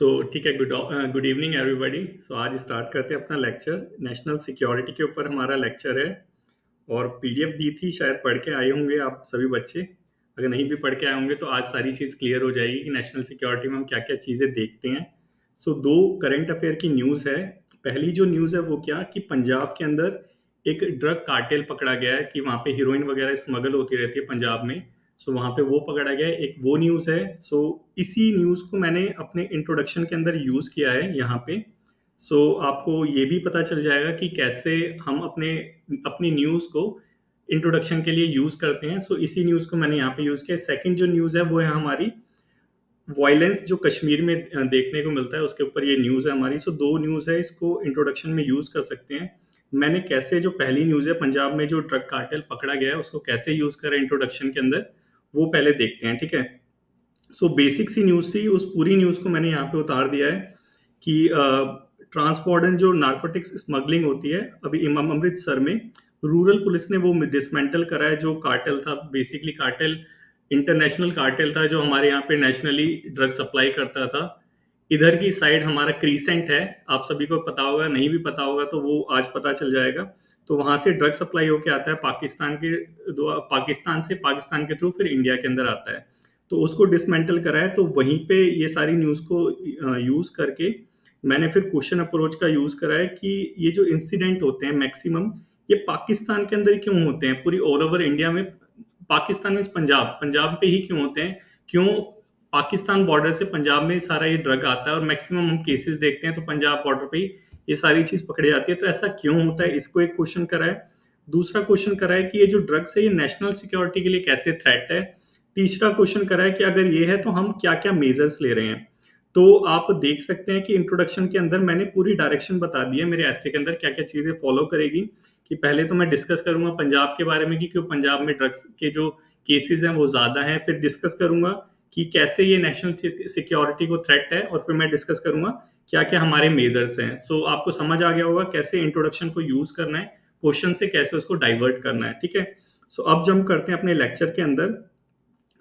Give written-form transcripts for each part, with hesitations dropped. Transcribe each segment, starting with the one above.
तो ठीक है। Good evening everybody. सो आज स्टार्ट करते हैं अपना लेक्चर। नेशनल सिक्योरिटी के ऊपर हमारा लेक्चर है और पीडीएफ दी थी, शायद पढ़ के आए होंगे आप सभी बच्चे। अगर नहीं भी पढ़ के आए होंगे तो आज सारी चीज़ क्लियर हो जाएगी कि नेशनल सिक्योरिटी में हम क्या क्या चीज़ें देखते हैं। सो दो करंट अफेयर की न्यूज़ है। पहली जो न्यूज़ है वो क्या कि पंजाब के अंदर एक ड्रग कार्टेल पकड़ा गया है कि वहाँ पे हीरोइन वगैरह स्मगल होती रहती है पंजाब में। सो वहाँ पे वो पकड़ा गया है, एक वो न्यूज़ है। सो इसी न्यूज़ को मैंने अपने इंट्रोडक्शन के अंदर यूज़ किया है यहाँ पे। सो आपको ये भी पता चल जाएगा कि कैसे हम अपनी न्यूज़ को इंट्रोडक्शन के लिए यूज़ करते हैं। सो इसी न्यूज़ को मैंने यहाँ पे यूज़ किया। सेकंड जो न्यूज़ है वो है हमारी वायलेंस जो कश्मीर में देखने को मिलता है, उसके ऊपर ये न्यूज़ है हमारी। सो दो न्यूज़ है, इसको इंट्रोडक्शन में यूज़ कर सकते हैं। मैंने कैसे, जो पहली न्यूज़ है पंजाब में जो ड्रग कार्टेल पकड़ा गया है उसको कैसे यूज़ करें इंट्रोडक्शन के अंदर, वो पहले देखते हैं। ठीक है। सो बेसिक सी न्यूज़ थी, उस पूरी न्यूज़ को मैंने यहाँ पे उतार दिया है कि ट्रांसबॉर्डर जो नार्कोटिक्स स्मगलिंग होती है अभी इमाम अमृतसर में, रूरल पुलिस ने वो डिसमेंटल करा है। जो कार्टेल था, बेसिकली कार्टेल इंटरनेशनल कार्टेल था जो हमारे यहाँ पे नेशनली ड्रग सप्लाई करता था। इधर की साइड हमारा क्रीसेंट है, आप सभी को पता होगा, नहीं भी पता होगा तो वो आज पता चल जाएगा। तो वहां से ड्रग सप्लाई होके आता है पाकिस्तान के थ्रू फिर इंडिया के अंदर आता है। तो उसको डिसमेंटल करा है। तो वहीं पे ये सारी न्यूज़ को यूज़ करके मैंने फिर क्वेश्चन अप्रोच का यूज़ करा है कि ये जो इंसिडेंट होते हैं मैक्सिमम ये पाकिस्तान के अंदर क्यों होते हैं, पूरी ऑल ओवर इंडिया में। पाकिस्तान में पंजाब पंजाब पे ही क्यों होते हैं, क्यों पाकिस्तान बॉर्डर से पंजाब में सारा ये ड्रग आता है और मैक्सिमम हम केसेस देखते हैं तो पंजाब बॉर्डर पे ही ये सारी चीज पकड़ी जाती है। तो ऐसा क्यों होता है, इसको एक क्वेश्चन करा है। दूसरा क्वेश्चन करा है कि ये जो ड्रग्स है ये नेशनल सिक्योरिटी के लिए कैसे थ्रेट है। तीसरा क्वेश्चन करा है कि अगर ये है तो हम क्या क्या मेजर्स ले रहे हैं। तो आप देख सकते हैं कि इंट्रोडक्शन के अंदर मैंने पूरी डायरेक्शन बता दी है मेरे ऐसे के अंदर क्या क्या चीजें फॉलो करेगी। कि पहले तो मैं डिस्कस करूंगा पंजाब के बारे में कि क्यों पंजाब में ड्रग्स के जो केसेस हैं वो ज्यादा हैं। फिर डिस्कस करूंगा कि कैसे ये नेशनल सिक्योरिटी को थ्रेट है, और फिर मैं डिस्कस करूंगा क्या क्या हमारे मेजर्स हैं। सो आपको समझ आ गया होगा कैसे इंट्रोडक्शन को यूज करना है, क्वेश्चन से कैसे उसको डाइवर्ट करना है। ठीक है। सो अब जंप करते हैं अपने लेक्चर के अंदर।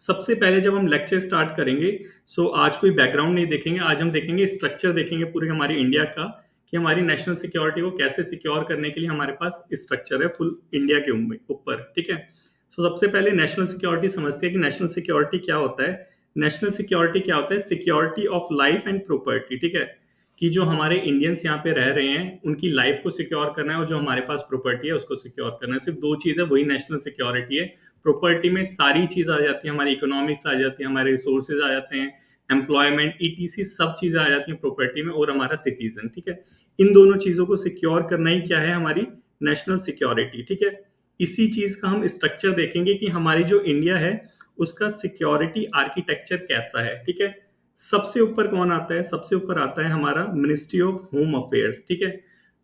सबसे पहले जब हम लेक्चर स्टार्ट करेंगे, सो आज कोई बैकग्राउंड नहीं देखेंगे, आज हम देखेंगे स्ट्रक्चर, देखेंगे पूरी हमारी इंडिया का कि हमारी नेशनल सिक्योरिटी को कैसे सिक्योर करने के लिए हमारे पास स्ट्रक्चर है फुल इंडिया के ऊपर। ठीक है। सो सबसे पहले नेशनल सिक्योरिटी समझते हैं कि नेशनल सिक्योरिटी क्या होता है। नेशनल सिक्योरिटी क्या होता है, security of life and property. ठीक है। कि जो हमारे इंडियंस यहाँ पे रह रहे हैं उनकी लाइफ को सिक्योर करना है और जो हमारे पास प्रॉपर्टी है उसको सिक्योर करना है। सिर्फ दो चीज है, वही नेशनल सिक्योरिटी है। प्रॉपर्टी में सारी चीज आ जाती है, हमारी इकोनॉमिक्स आ जाती है, हमारे रिसोर्सेज आ जाते हैं, एम्प्लॉयमेंट ईटीसी सब चीजें आ जाती हैं प्रॉपर्टी में, और हमारा सिटीजन। ठीक है। इन दोनों चीजों को सिक्योर करना ही क्या है, हमारी नेशनल सिक्योरिटी। ठीक है। इसी चीज का हम स्ट्रक्चर देखेंगे कि हमारी जो इंडिया है उसका सिक्योरिटी आर्किटेक्चर कैसा है। ठीक है। सबसे ऊपर कौन आता है, सबसे ऊपर आता है हमारा मिनिस्ट्री ऑफ होम अफेयर्स। ठीक है।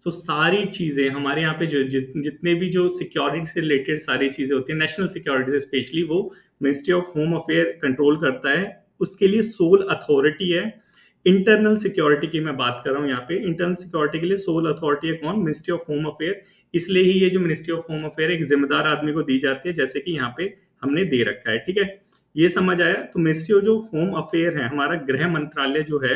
तो सारी चीजें हमारे यहाँ पे जो जितने भी जो सिक्योरिटी से रिलेटेड सारी चीजें होती है, नेशनल सिक्योरिटी से स्पेशली, वो ministry of home affair control करता है। उसके लिए सोल अथॉरिटी है। इंटरनल सिक्योरिटी की मैं बात कर रहा हूँ यहाँ पे, इंटरनल सिक्योरिटी के लिए सोल अथॉरिटी है कौन, मिनिस्ट्री ऑफ होम अफेयर। इसलिए ही ये जो मिनिस्ट्री ऑफ होम अफेयर एक जिम्मेदार आदमी को दी जाती है, जैसे कि यहाँ पे हमने दे रखा है। ठीक है। ये समझ आया। तो मिनिस्ट्री ऑफ जो होम अफेयर है, हमारा गृह मंत्रालय जो है,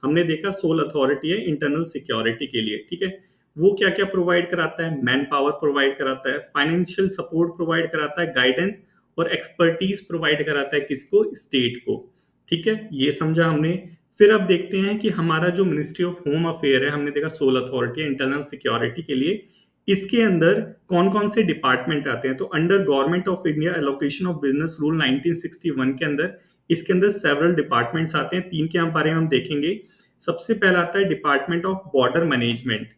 हमने देखा सोल अथॉरिटी है इंटरनल सिक्योरिटी के लिए। ठीक है। वो क्या क्या प्रोवाइड कराता है, मैन पावर प्रोवाइड कराता है, फाइनेंशियल सपोर्ट प्रोवाइड कराता है, गाइडेंस और एक्सपर्टीज प्रोवाइड कराता है, किसको, स्टेट को। ठीक है। ये समझा हमने। फिर अब देखते हैं कि हमारा जो मिनिस्ट्री ऑफ होम अफेयर है, हमने देखा सोल अथॉरिटी है इंटरनल सिक्योरिटी के लिए, इसके अंदर कौन कौन से डिपार्टमेंट आते हैं। तो under government of India allocation of business rule 1961 के अंदर इसके अंदर सेवरल डिपार्टमेंट्स आते हैं। तीन के बारे में हम देखेंगे। सबसे पहला आता है डिपार्टमेंट ऑफ बॉर्डर मैनेजमेंट।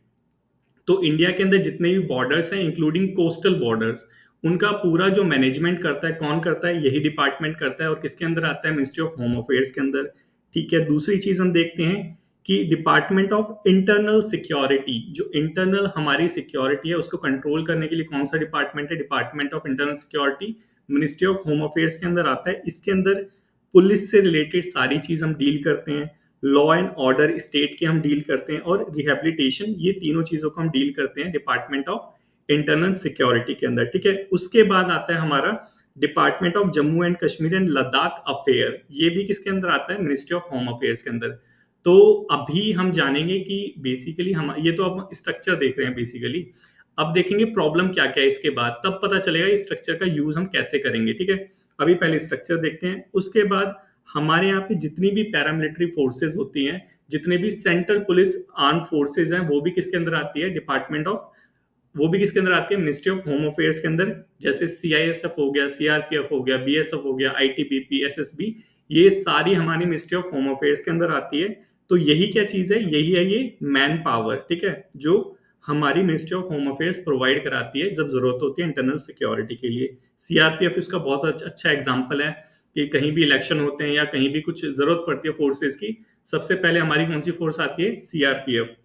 तो इंडिया के अंदर जितने भी बॉर्डर्स हैं इंक्लूडिंग कोस्टल बॉर्डर्स, उनका पूरा जो मैनेजमेंट करता है, कौन करता है, यही डिपार्टमेंट करता है, और किसके अंदर आता है, मिनिस्ट्री ऑफ होम अफेयर्स के अंदर। ठीक है। दूसरी चीज हम देखते हैं कि डिपार्टमेंट ऑफ इंटरनल सिक्योरिटी, जो इंटरनल हमारी सिक्योरिटी है उसको कंट्रोल करने के लिए कौन सा डिपार्टमेंट है, department of internal security, ministry of home affairs के अंदर आता है। इसके अंदर पुलिस से रिलेटेड सारी चीज हम डील करते हैं, लॉ एंड ऑर्डर स्टेट के हम डील करते हैं, और रिहेबिलिटेशन, ये तीनों चीजों को हम डील करते हैं डिपार्टमेंट ऑफ इंटरनल सिक्योरिटी के अंदर। ठीक है। उसके बाद आता है हमारा department of Jammu and Kashmir and Ladakh affair. ये भी किसके अंदर आता है, मिनिस्ट्री ऑफ होम अफेयर्स के अंदर। तो अभी हम जानेंगे कि बेसिकली हम ये तो अब स्ट्रक्चर देख रहे हैं बेसिकली, अब देखेंगे प्रॉब्लम क्या क्या है इसके बाद, तब पता चलेगा इस स्ट्रक्चर का यूज हम कैसे करेंगे। ठीक है, अभी पहले स्ट्रक्चर देखते हैं, उसके बाद हमारे यहाँ पे जितनी भी पैरामिलिट्री फोर्सेस होती हैं, जितने भी सेंट्रल पुलिस आर्म फोर्सेस हैं, वो भी किसके अंदर आती है, डिपार्टमेंट ऑफ, वो भी किसके अंदर आती है, मिनिस्ट्री ऑफ होम अफेयर्स के अंदर। जैसे सीआईएसएफ हो गया, सीआरपीएफ हो गया, बीएसएफ हो गया, आईटीबीपी, एसएसबी, ये सारी हमारी मिनिस्ट्री ऑफ होम अफेयर्स के अंदर आती है। तो यही क्या चीज है, यही है ये मैन पावर। ठीक है, जो हमारी ministry of home affairs provide कराती है जब जरूरत होती है इंटरनल सिक्योरिटी के लिए। सीआरपीएफ इसका बहुत अच्छा एग्जाम्पल है कि कहीं भी इलेक्शन होते हैं या कहीं भी कुछ जरूरत पड़ती है फोर्सेस की, सबसे पहले हमारी कौन सी फोर्स आती है, सीआरपीएफ।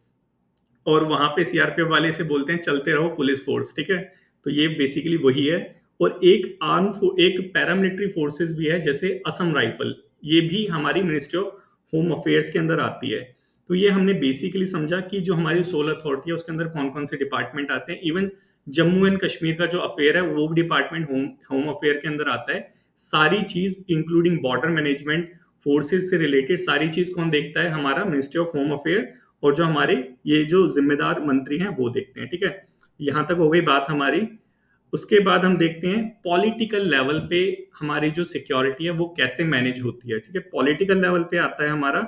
और वहां पे सीआरपीएफ वाले से बोलते हैं चलते रहो पुलिस फोर्स। ठीक है, तो ये बेसिकली वही है। और एक पैरामिलिट्री फोर्सेस भी है जैसे असम राइफल, ये भी हमारी मिनिस्ट्री ऑफ होम अफेयर्स के अंदर आती है। तो ये हमने बेसिकली समझा कि जो हमारी सोल अथॉरिटी है उसके अंदर कौन कौन से डिपार्टमेंट आते हैं। इवन जम्मू एंड कश्मीर का जो अफेयर है वो भी डिपार्टमेंट होम अफेयर के अंदर आता है। सारी चीज इंक्लूडिंग बॉर्डर मैनेजमेंट, फोर्सेस से रिलेटेड सारी चीज कौन देखता है, हमारा मिनिस्ट्री ऑफ होम अफेयर। और जो हमारे ये जो जिम्मेदार मंत्री हैं वो देखते हैं। ठीक है, यहां तक हो गई बात हमारी। उसके बाद हम देखते हैं पॉलिटिकल लेवल पे हमारी जो सिक्योरिटी है वो कैसे मैनेज होती है। ठीक है, पॉलिटिकल लेवल पे आता है हमारा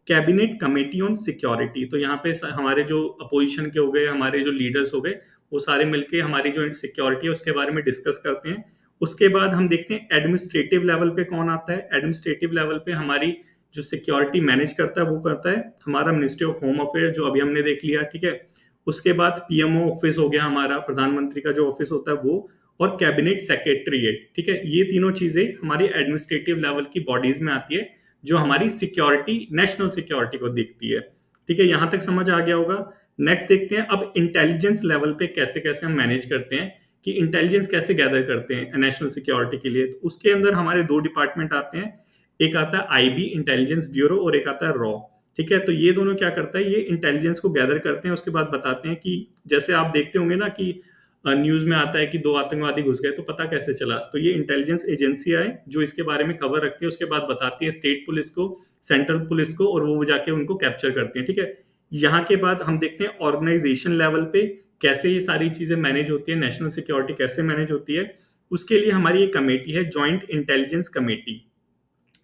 कैबिनेट कमेटी ऑन सिक्योरिटी। तो यहाँ पे हमारे जो अपोजिशन के हो गए, हमारे जो लीडर्स हो गए, वो सारे मिलके हमारी जो सिक्योरिटी है उसके बारे में डिस्कस करते हैं। उसके बाद हम देखते हैं एडमिनिस्ट्रेटिव लेवल पे कौन आता है। एडमिनिस्ट्रेटिव लेवल पे हमारी जो सिक्योरिटी मैनेज करता है वो करता है हमारा मिनिस्ट्री ऑफ होम अफेयर, जो अभी हमने देख लिया। ठीक है, उसके बाद पीएमओ ऑफिस हो गया हमारा, प्रधानमंत्री का जो ऑफिस होता है वो, और कैबिनेट सेक्रेटरीट। ठीक है, ये तीनों चीजें हमारी एडमिनिस्ट्रेटिव लेवल की बॉडीज में आती है जो हमारी सिक्योरिटी, नेशनल सिक्योरिटी को देखती है। ठीक है, यहां तक समझ आ गया होगा। नेक्स्ट देखते हैं अब इंटेलिजेंस लेवल पे कैसे कैसे हम मैनेज करते हैं, कि इंटेलिजेंस कैसे गैदर करते हैं नेशनल सिक्योरिटी के लिए। तो उसके अंदर हमारे दो डिपार्टमेंट आते हैं, एक आता है आईबी इंटेलिजेंस ब्यूरो और एक आता है रॉ। ठीक है, तो ये दोनों क्या करता है, ये इंटेलिजेंस को गैदर करते हैं, उसके बाद बताते हैं कि जैसे आप देखते होंगे ना कि न्यूज में आता है कि 2 आतंकवादी घुस गए, तो पता कैसे चला, तो ये इंटेलिजेंस एजेंसियां है जो इसके बारे में खबर रखती है, उसके बाद बताती है स्टेट पुलिस को, सेंट्रल पुलिस को, और वो जाके उनको कैप्चर करते हैं। ठीक है, यहाँ के बाद हम देखते हैं ऑर्गेनाइजेशन लेवल पे कैसे ये सारी चीजें मैनेज होती है, नेशनल सिक्योरिटी कैसे मैनेज होती है। उसके लिए हमारी एक कमेटी है, ज्वाइंट इंटेलिजेंस कमेटी,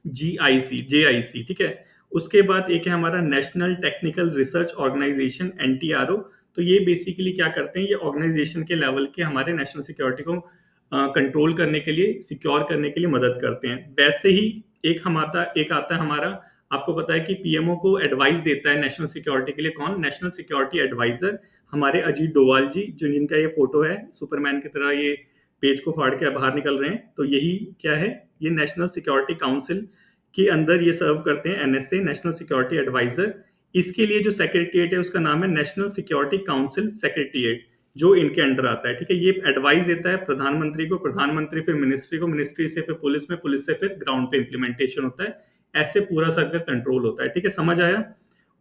जेआईसी। ठीक है, उसके बाद एक है हमारा national technical research organisation, NTRO. तो ये बेसिकली क्या करते हैं, ये ऑर्गेनाइजेशन के लेवल के हमारे नेशनल सिक्योरिटी को कंट्रोल करने के लिए, सिक्योर करने के लिए मदद करते हैं। वैसे ही एक आता है हमारा, आपको पता है कि पीएमओ को एडवाइस देता है नेशनल सिक्योरिटी के लिए कौन, नेशनल सिक्योरिटी एडवाइजर, हमारे अजीत डोवाल जी, जो जिनका ये फोटो है सुपरमैन की तरह, ये पेज को फाड़ के बाहर निकल रहे हैं। तो यही क्या है, ये नेशनल सिक्योरिटी काउंसिल के अंदर ये सर्व करते हैं, एनएसए, नेशनल सिक्योरिटी एडवाइजर। इसके लिए जो सेक्रेटरिएट है उसका नाम है नेशनल सिक्योरिटी काउंसिल सेक्रेटरिएट, जो इनके अंडर आता है। ठीक है, ये एडवाइस देता है प्रधानमंत्री को, प्रधानमंत्री फिर मिनिस्ट्री को, मिनिस्ट्री से फिर पुलिस में, पुलिस से फिर ग्राउंड पे इंप्लीमेंटेशन होता है। ऐसे पूरा सर्कल कंट्रोल होता है। ठीक है, समझ आया।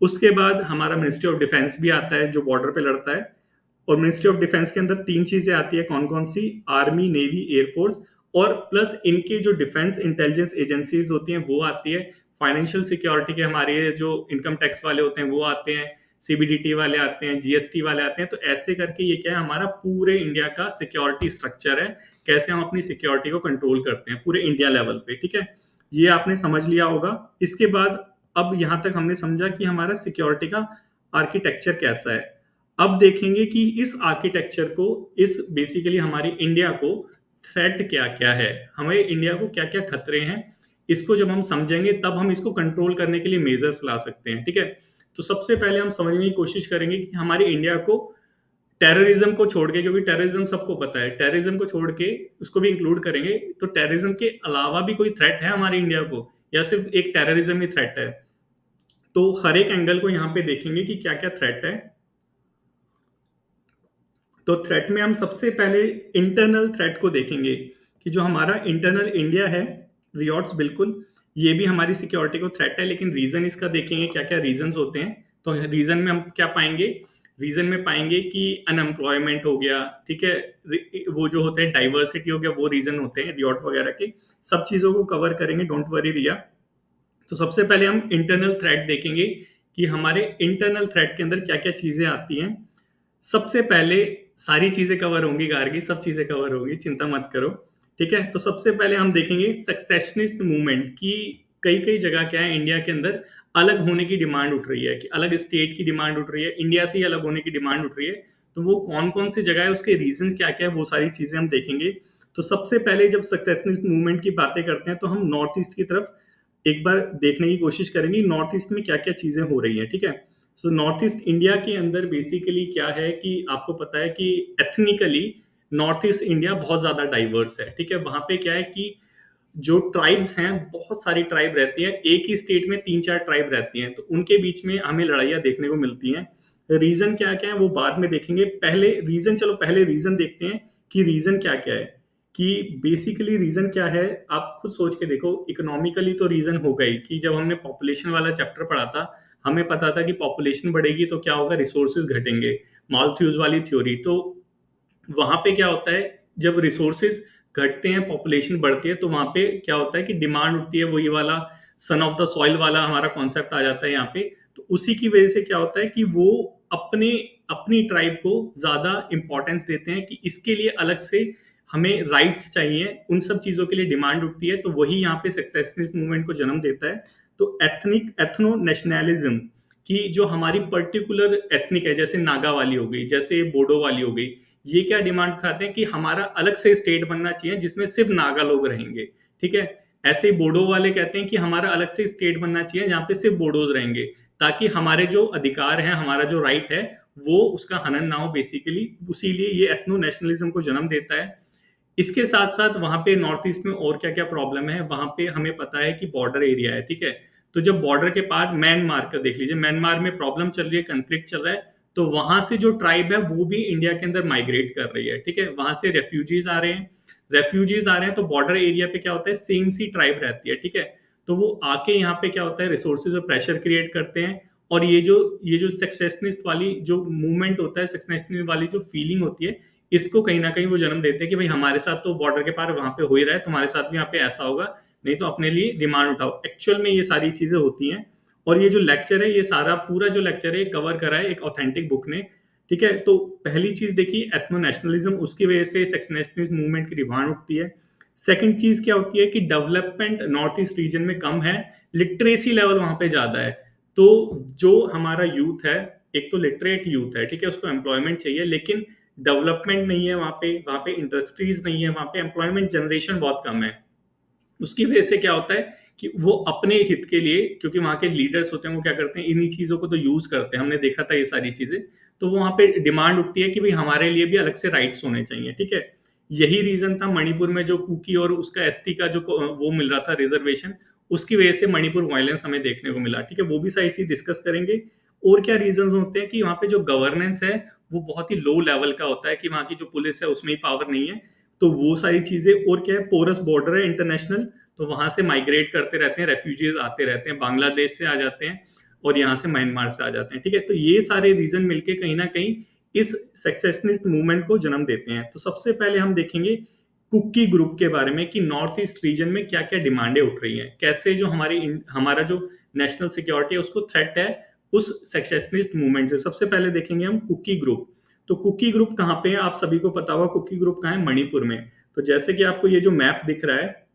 उसके बाद हमारा मिनिस्ट्री ऑफ डिफेंस भी आता है जो बॉर्डर पे लड़ता है। और मिनिस्ट्री ऑफ डिफेंस के अंदर 3 चीजें आती है, कौन कौन सी, आर्मी, नेवी, एयरफोर्स, और प्लस इनके जो डिफेंस इंटेलिजेंस एजेंसीज होती हैं वो आती है। फाइनेंशियल सिक्योरिटी के हमारे जो इनकम टैक्स वाले होते हैं वो आते हैं, सीबीडीटी वाले आते हैं, जीएसटी वाले आते हैं। तो ऐसे करके ये क्या है, हमारा पूरे इंडिया का सिक्योरिटी स्ट्रक्चर है, कैसे हम अपनी सिक्योरिटी को कंट्रोल करते हैं पूरे इंडिया लेवल पे। ठीक है, ये आपने समझ लिया होगा। इसके बाद अब यहां तक हमने समझा कि हमारा सिक्योरिटी का आर्किटेक्चर कैसा है। अब देखेंगे कि इस आर्किटेक्चर को, इस बेसिकली हमारी इंडिया को थ्रेट क्या क्या है, हमें इंडिया को क्या क्या खतरे हैं, इसको जब हम समझेंगे तब हम इसको कंट्रोल करने के लिए मेजर्स ला सकते हैं। ठीक है, तो सबसे पहले हम समझने की कोशिश करेंगे कि हमारी इंडिया को टेररिज्म को छोड़ के, क्योंकि टेररिज्म सबको पता है, टेररिज्म को छोड़ के उसको भी इंक्लूड करेंगे, तो टेररिज्म के अलावा भी कोई थ्रेट है हमारी इंडिया को, या सिर्फ एक टेररिज्म ही थ्रेट है। तो हर एक एंगल को यहाँ पे देखेंगे कि क्या क्या थ्रेट है। तो थ्रेट में हम सबसे पहले इंटरनल थ्रेट को देखेंगे, कि जो हमारा इंटरनल इंडिया है, रियॉट्स, बिल्कुल ये भी हमारी सिक्योरिटी को थ्रेट है। लेकिन रीजन इसका देखेंगे क्या क्या रीजंस होते हैं। तो रीजन में हम क्या पाएंगे, रीजन में पाएंगे कि अनएम्प्लॉयमेंट हो गया, ठीक है, वो जो होते हैं डाइवर्सिटी हो गया, वो रीजन होते हैं रियॉट वगैरह के। सब चीजों को कवर करेंगे, डोंट वरी रिया। तो सबसे पहले हम इंटरनल थ्रेट देखेंगे कि हमारे इंटरनल थ्रेट के अंदर क्या क्या चीजें आती हैं। सबसे पहले सारी चीजें कवर होंगी गार्गी, सब चीजें कवर होंगी, चिंता मत करो। ठीक है, तो सबसे पहले हम देखेंगे सक्सेशनिस्ट मूवमेंट की कई कई जगह क्या है इंडिया के अंदर अलग होने की डिमांड उठ रही है, कि अलग स्टेट की डिमांड उठ रही है, इंडिया से ही अलग होने की डिमांड उठ रही है। तो वो कौन कौन सी जगह है, उसके रीजन क्या क्या है, वो सारी चीजें हम देखेंगे। तो सबसे पहले जब सक्सेशनिस्ट मूवमेंट की बातें करते हैं तो हम नॉर्थ ईस्ट की तरफ एक बार देखने की कोशिश करेंगे, नॉर्थ ईस्ट में क्या क्या चीजें हो रही हैं। ठीक है, सो नॉर्थ ईस्ट इंडिया के अंदर बेसिकली क्या है कि आपको पता है कि एथनिकली नॉर्थ ईस्ट इंडिया बहुत ज्यादा डाइवर्स है। ठीक है, वहां पे क्या है कि जो ट्राइब्स हैं, बहुत सारी ट्राइब रहती हैं, एक ही स्टेट में तीन चार ट्राइब रहती हैं, तो उनके बीच में हमें लड़ाइयाँ देखने को मिलती हैं। रीजन क्या क्या है वो बाद में देखेंगे, पहले रीजन, चलो पहले रीजन देखते हैं कि रीजन क्या क्या है। कि बेसिकली रीजन क्या है, आप खुद सोच के देखो। इकोनॉमिकली तो रीजन हो गई कि जब हमने पॉपुलेशन वाला चैप्टर पढ़ा था, हमें पता था कि पॉपुलेशन बढ़ेगी तो क्या होगा, रिसोर्सेज घटेंगे, मालथ्यूज वाली थ्योरी। तो वहां पे क्या होता है, जब रिसोर्सेज घटते हैं, पॉपुलेशन बढ़ती है, तो वहां पे क्या होता है कि डिमांड उठती है, वही वाला सन ऑफ द सॉइल वाला हमारा कॉन्सेप्ट आ जाता है यहाँ पे। तो उसी की वजह से क्या होता है कि वो अपने अपनी ट्राइब को ज्यादा इंपॉर्टेंस देते हैं कि इसके लिए अलग से हमें राइट्स चाहिए, उन सब चीजों के लिए डिमांड उठती है। तो वही यहाँ पे सक्सेसनिस्ट मूवमेंट को जन्म देता है। तो एथनिक एथनो नेशनलिज्म की जो हमारी पर्टिकुलर एथनिक है, जैसे नागा वाली हो गई, जैसे बोडो वाली हो गई, ये क्या डिमांड उठाते हैं कि हमारा अलग से स्टेट बनना चाहिए जिसमें सिर्फ नागा लोग रहेंगे। ठीक है, ऐसे ही बोडो वाले कहते हैं कि हमारा अलग से स्टेट बनना चाहिए जहां पे सिर्फ बोडोज रहेंगे, ताकि हमारे जो अधिकार हैं, हमारा जो राइट है, वो उसका हनन ना हो बेसिकली। उसीलिए ये एथनो नेशनलिज्म को जन्म देता है। इसके साथ साथ वहां पे नॉर्थ ईस्ट में और क्या क्या प्रॉब्लम है, वहां पे हमें पता है कि बॉर्डर एरिया है। ठीक है, तो जब बॉर्डर के पार म्यांमार का देख लीजिए, म्यांमार में प्रॉब्लम चल रही है, कंफ्लिक्ट चल रहा है, तो वहां से जो ट्राइब है वो भी इंडिया के अंदर माइग्रेट कर रही है। ठीक है, वहां से रेफ्यूजीज आ रहे हैं, रेफ्यूजीज आ रहे हैं, तो बॉर्डर एरिया पे क्या होता है, सेम सी ट्राइब रहती है। ठीक है, तो वो आके यहाँ पे क्या होता है, रिसोर्सेज और प्रेशर क्रिएट करते हैं। और ये जो सक्सेशनिस्ट वाली जो मूवमेंट होता है, सक्सेशनिस्ट वाली जो फीलिंग होती है, इसको कहीं ना कहीं वो जन्म देते हैं कि भाई हमारे साथ तो बॉर्डर के पार वहां पे हो ही रहा है, तुम्हारे साथ भी यहाँ पे ऐसा होगा, नहीं तो अपने लिए डिमांड उठाओ। एक्चुअल में ये सारी चीजें होती हैं। और ये जो लेक्चर है, ये सारा पूरा जो लेक्चर है कवर करा है एक ऑथेंटिक बुक ने। ठीक है, तो पहली चीज देखी एथनो नेशनलिज्म, उसकी वजह से सेक्शनिस्ट मूवमेंट की डिमांड उठती है। सेकंड चीज क्या होती है कि डेवलपमेंट नॉर्थ ईस्ट रीजन में कम है, लिटरेसी लेवल वहां पे ज्यादा है। तो जो हमारा यूथ है, एक तो लिटरेट यूथ है, ठीक है, उसको एम्प्लॉयमेंट चाहिए, लेकिन डेवलपमेंट नहीं है वहां पे इंडस्ट्रीज नहीं है, वहां पे एम्प्लॉयमेंट जनरेशन बहुत कम है। उसकी वजह से क्या होता है कि वो अपने हित के लिए, क्योंकि वहां के लीडर्स होते हैं, वो क्या करते हैं, इन्हीं चीजों को तो यूज करते हैं, हमने देखा था ये सारी चीजें। तो वहां पे डिमांड उठती है कि भाई हमारे लिए भी अलग से राइट्स होने चाहिए। ठीक है, यही रीजन था मणिपुर में जो कुकी और उसका एसटी का जो वो मिल रहा था रिजर्वेशन, उसकी वजह से मणिपुर वायलेंस हमें देखने को मिला। ठीक है, वो भी सारी चीज डिस्कस करेंगे। और क्या रीजन होते हैं कि वहां पे जो गवर्नेंस है वो बहुत ही लो लेवल का होता है, कि वहां की जो पुलिस है उसमें ही पावर नहीं है। तो वो सारी चीजें, और क्या है, पोरस बॉर्डर है इंटरनेशनल, तो वहां से माइग्रेट करते रहते हैं, रेफ्यूजीज आते रहते हैं, बांग्लादेश से आ जाते हैं और यहाँ से म्यांमार से आ जाते हैं। ठीक है, तो ये सारे रीजन मिलके कहीं ना कहीं इस सेक्सेशनिस्ट मूवमेंट को जन्म देते हैं। तो सबसे पहले हम देखेंगे कुकी ग्रुप के बारे में कि नॉर्थ ईस्ट रीजन में क्या क्या डिमांडें उठ रही हैं, कैसे जो हमारा जो नेशनल सिक्योरिटी है उसको थ्रेट है उस सेक्सेशनिस्ट मूवमेंट से। सबसे पहले देखेंगे हम कुकी ग्रुप। तो कुकी ग्रुप कहाँ पे है, आप सभी को पता होगा कुकी ग्रुप कहाँ है, मणिपुर में। तो जैसे कि आपको ये जो मैप दिख रहा है,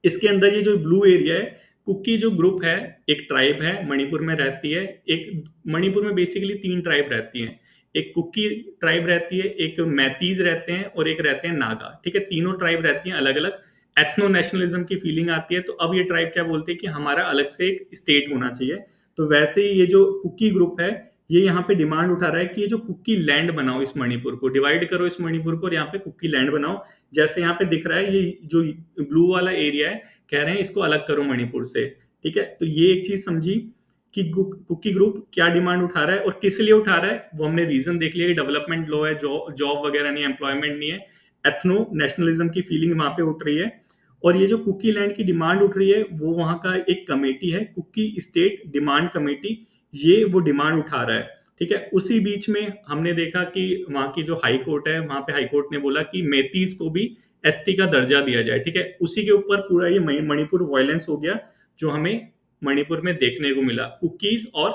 इसके अंदर ये जो ब्लू एरिया है, कुकी जो ग्रुप है, एक ट्राइब है, मणिपुर में रहती है। एक मणिपुर में बेसिकली तीन ट्राइब रहती हैं, एक कुकी ट्राइब रहती है, एक मैतीज रहते हैं और एक रहते हैं नागा। ठीक है, तीनों ट्राइब रहती हैं अलग अलग। एथनो नेशनलिज्म की फीलिंग आती है, तो अब ये ट्राइब क्या बोलते हैं कि हमारा अलग से एक स्टेट होना चाहिए। तो वैसे ही ये जो कुकी ग्रुप है, ये यहाँ पे डिमांड उठा रहा है कि ये जो कुकी लैंड बनाओ, इस मणिपुर को डिवाइड करो, इस मणिपुर को, और यहाँ पे कुकी लैंड बनाओ। जैसे यहाँ पे दिख रहा है, ये जो ब्लू वाला एरिया है, कह रहे हैं इसको अलग करो मणिपुर से। ठीक है, तो ये एक चीज समझी कि कुकी ग्रुप क्या डिमांड उठा रहा है और किस लिए उठा रहा है। वो हमने रीजन देख लिया कि डेवलपमेंट लो है, जॉब वगैरह नहीं है, एम्प्लॉयमेंट नहीं है, एथनो नेशनलिज्म की फीलिंग वहां पे उठ रही है। और ये जो कुकी लैंड की डिमांड उठ रही है, वो वहां का एक कमेटी है, कुकी स्टेट डिमांड कमेटी, ये वो डिमांड उठा रहा है। ठीक है, उसी बीच में हमने देखा कि वहां की जो हाई कोर्ट है, वहां पे हाई कोर्ट ने बोला कि मैतीस को भी एसटी का दर्जा दिया जाए। ठीक है, उसी के ऊपर पूरा ये मणिपुर वायलेंस हो गया जो हमें मणिपुर में देखने को मिला, कुकीज और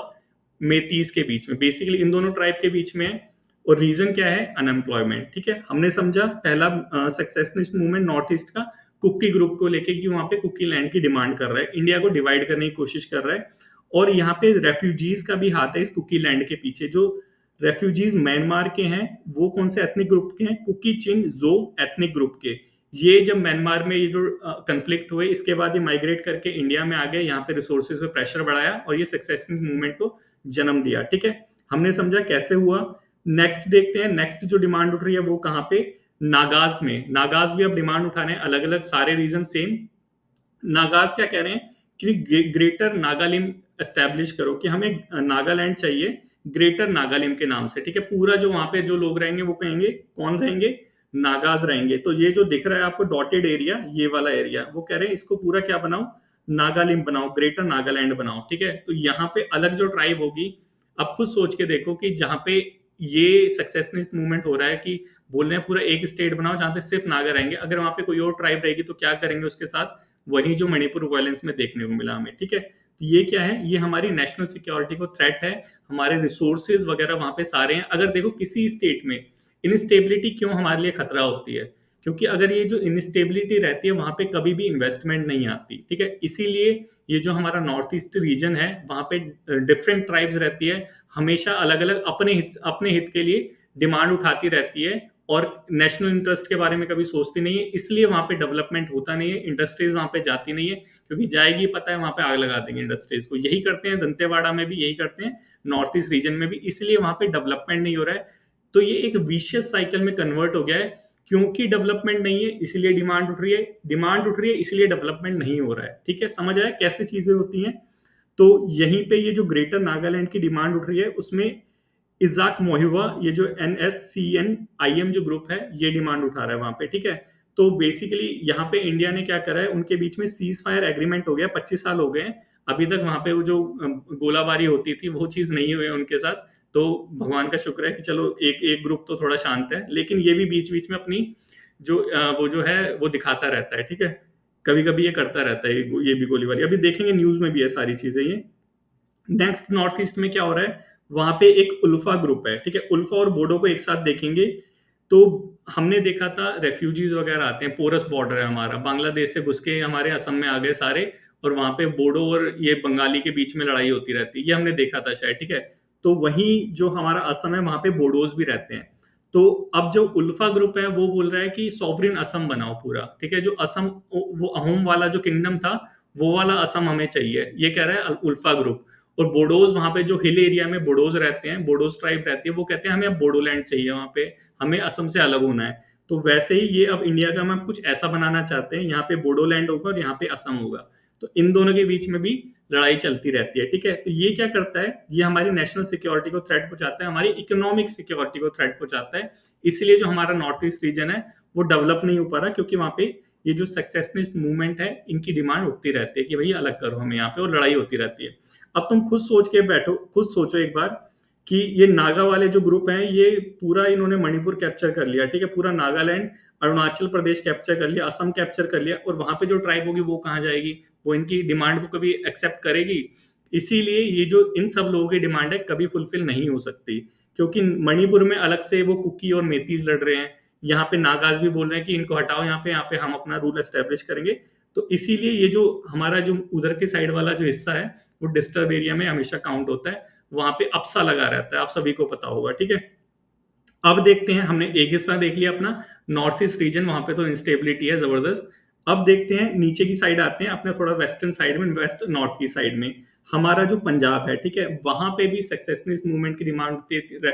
मेतीस के बीच में, बेसिकली इन दोनों ट्राइब के बीच में है। और रीजन क्या है? अनएम्प्लॉयमेंट। ठीक है, हमने समझा पहला सक्सेशनिस्ट मूवमेंट नॉर्थ ईस्ट का कुकी ग्रुप को लेके कि वहां पे कुकी लैंड की डिमांड कर रहा है, इंडिया को डिवाइड करने की कोशिश कर रहा है। और यहाँ पे रेफ्यूजीज का भी हाथ है इस कुकी लैंड के पीछे। जो रेफ्यूजीज म्यांमार के हैं वो कौन से एथनिक ग्रुप के हैं? कुकी चिन जो एथनिक ग्रुप के। ये जब म्यांमार में ये जो कंफ्लिक्ट हुए इसके बाद ये माइग्रेट करके इंडिया में आ गए, यहाँ पे रिसोर्सेज पे प्रेशर बढ़ाया और ये सक्सेसनिस्ट मूवमेंट को जन्म दिया। ठीक है, हमने समझा कैसे हुआ। नेक्स्ट देखते हैं, नेक्स्ट जो डिमांड उठ रही है वो कहाँ पे? नागाज में। नागाज भी अब डिमांड उठा रहे हैं, अलग अलग सारे रीजन सेम। नागाज क्या कह रहे हैं कि ग्रेटर नागालिम एस्टेब्लिश करो, कि हमें नागालैंड चाहिए ग्रेटर नागालिम के नाम से। ठीक है, पूरा जो वहां पे जो लोग रहेंगे वो कहेंगे कौन रहेंगे? नागाज रहेंगे। तो ये जो दिख रहा है आपको डॉटेड एरिया, ये वाला एरिया, वो कह रहे हैं इसको पूरा क्या बनाओ? नागालिम बनाओ, ग्रेटर नागालैंड बनाओ। ठीक है, तो यहाँ पे अलग जो ट्राइब होगी, अब खुद सोच के देखो कि जहां पे ये सक्सेसनिस्ट मूवमेंट हो रहा है कि बोल रहे हैं पूरा एक स्टेट बनाओ जहां पे सिर्फ नागा रहेंगे, अगर वहां पे कोई और ट्राइब रहेगी तो क्या करेंगे उसके साथ? वही जो मणिपुर वायलेंस में देखने को मिला हमें। ठीक है, तो ये क्या है? ये हमारी नेशनल सिक्योरिटी को थ्रेट है, हमारे रिसोर्सेज वगैरह वहां पे सारे हैं। अगर देखो किसी स्टेट में इनस्टेबिलिटी क्यों हमारे लिए खतरा होती है? क्योंकि अगर ये जो इनस्टेबिलिटी रहती है वहां पे कभी भी इन्वेस्टमेंट नहीं आती। ठीक है, इसीलिए ये जो हमारा नॉर्थ ईस्ट रीजन है वहां पे डिफरेंट ट्राइब्स रहती है, हमेशा अलग अलग अपने हित के लिए डिमांड उठाती रहती है और नेशनल इंटरेस्ट के बारे में कभी सोचती नहीं है। इसलिए वहां पे डेवलपमेंट होता नहीं है, इंडस्ट्रीज वहां पे जाती नहीं है, क्योंकि जाएगी पता है वहां पे आग लगा देंगे इंडस्ट्रीज को। यही करते हैं दंतेवाड़ा में भी, यही करते हैं नॉर्थ ईस्ट रीजन में भी, इसलिए वहां पे डेवलपमेंट नहीं हो रहा है। तो ये एक विशियस साइकिल में कन्वर्ट हो गया है, क्योंकि डेवलपमेंट नहीं है इसलिए डिमांड उठ रही है, डिमांड उठ रही है इसलिए डेवलपमेंट नहीं हो रहा है। ठीक है, समझ आया कैसे चीजें होती हैं? तो यहीं पे ये जो ग्रेटर नागालैंड की डिमांड उठ रही है उसमें इजाक मोहिवा, ये जो NSCN-IM जो ग्रुप है ये डिमांड उठा रहा है वहां पे। ठीक है, तो बेसिकली यहाँ पे इंडिया ने क्या करा है, उनके बीच में सीज फायर एग्रीमेंट हो गया, 25 साल हो गए हैं, अभी तक वहां पे वो जो गोलाबारी होती थी वो चीज नहीं हुई है उनके साथ। तो भगवान का शुक्र है कि चलो एक एक ग्रुप तो थोड़ा शांत है, लेकिन ये भी बीच बीच में अपनी जो वो जो है वो दिखाता रहता है। ठीक है, कभी कभी ये करता रहता है, ये भी गोलीबारी अभी देखेंगे, न्यूज में भी है सारी चीजें ये। नेक्स्ट नॉर्थ ईस्ट में क्या हो रहा है, वहां पे एक उल्फा ग्रुप है। ठीक है, उल्फा और बोडो को एक साथ देखेंगे तो हमने देखा था रेफ्यूजीज वगैरह आते हैं, पोरस बॉर्डर है हमारा, बांग्लादेश से घुस के हमारे असम में आ गए सारे, और वहां पे बोडो और ये बंगाली के बीच में लड़ाई होती रहती है, ये हमने देखा था शायद। ठीक है, तो वहीं जो हमारा असम है वहां पे बोडोज भी रहते हैं। तो अब जो उल्फा ग्रुप है वो बोल रहा है कि सॉवरिन असम बनाओ पूरा। ठीक है, जो असम वो अहोम वाला जो किंगडम था वो वाला असम हमें चाहिए, ये कह रहा है उल्फा ग्रुप। और बोडोज वहां पे जो हिल एरिया में बोडोज रहते हैं, बोडोज ट्राइब रहती है, वो कहते हैं हमें अब बोडोलैंड चाहिए, वहां पे हमें असम से अलग होना है। तो वैसे ही ये अब इंडिया का हम कुछ ऐसा बनाना चाहते हैं, यहाँ पे बोडोलैंड होगा और यहाँ पे असम होगा, तो इन दोनों के बीच में भी लड़ाई चलती रहती है। ठीक है, तो ये क्या करता है, ये हमारी नेशनल सिक्योरिटी को थ्रेट पहुंचाता है, हमारी इकोनॉमिक सिक्योरिटी को थ्रेट पहुंचाता है। इसलिए जो हमारा नॉर्थ ईस्ट रीजन है वो डेवलप नहीं हो पा रहा, क्योंकि वहां पे ये जो सक्सेसनिस्ट मूवमेंट है इनकी डिमांड उठती रहती है कि भैया अलग करो हमें यहाँ पे, और लड़ाई होती रहती है। अब तुम खुद सोच के बैठो, खुद सोचो एक बार कि ये नागा वाले जो ग्रुप हैं ये पूरा इन्होंने मणिपुर कैप्चर कर लिया। ठीक है, पूरा नागालैंड, अरुणाचल प्रदेश कैप्चर कर लिया, असम कैप्चर कर लिया, और वहां पे जो ट्राइब होगी वो कहाँ जाएगी? वो इनकी डिमांड को कभी एक्सेप्ट करेगी? इसीलिए ये जो इन सब लोगों की डिमांड है कभी फुलफिल नहीं हो सकती, क्योंकि मणिपुर में अलग से वो कुकी और मेतीज लड़ रहे हैं, यहाँ पे नागाज भी बोल रहे हैं कि इनको हटाओ यहाँ पे हम अपना रूल एस्टेब्लिश करेंगे। तो इसीलिए ये जो हमारा जो उधर के साइड वाला जो हिस्सा है वो डिस्टर्ब एरिया में हमेशा काउंट होता है, वहां पे अपसा लगा रहता है, आप सभी को पता होगा। ठीक है, अब देखते हैं, हमने एक हिस्सा देख लिया अपना नॉर्थ ईस्ट रीजन, वहां पे तो इंस्टेबिलिटी है जबरदस्त। अब देखते हैं नीचे की साइड आते हैं अपने थोड़ा वेस्टर्न साइड में, वेस्ट नॉर्थ की साइड में हमारा जो पंजाब है। ठीक है, वहां पे भी सक्सेसनिस्ट मूवमेंट की डिमांड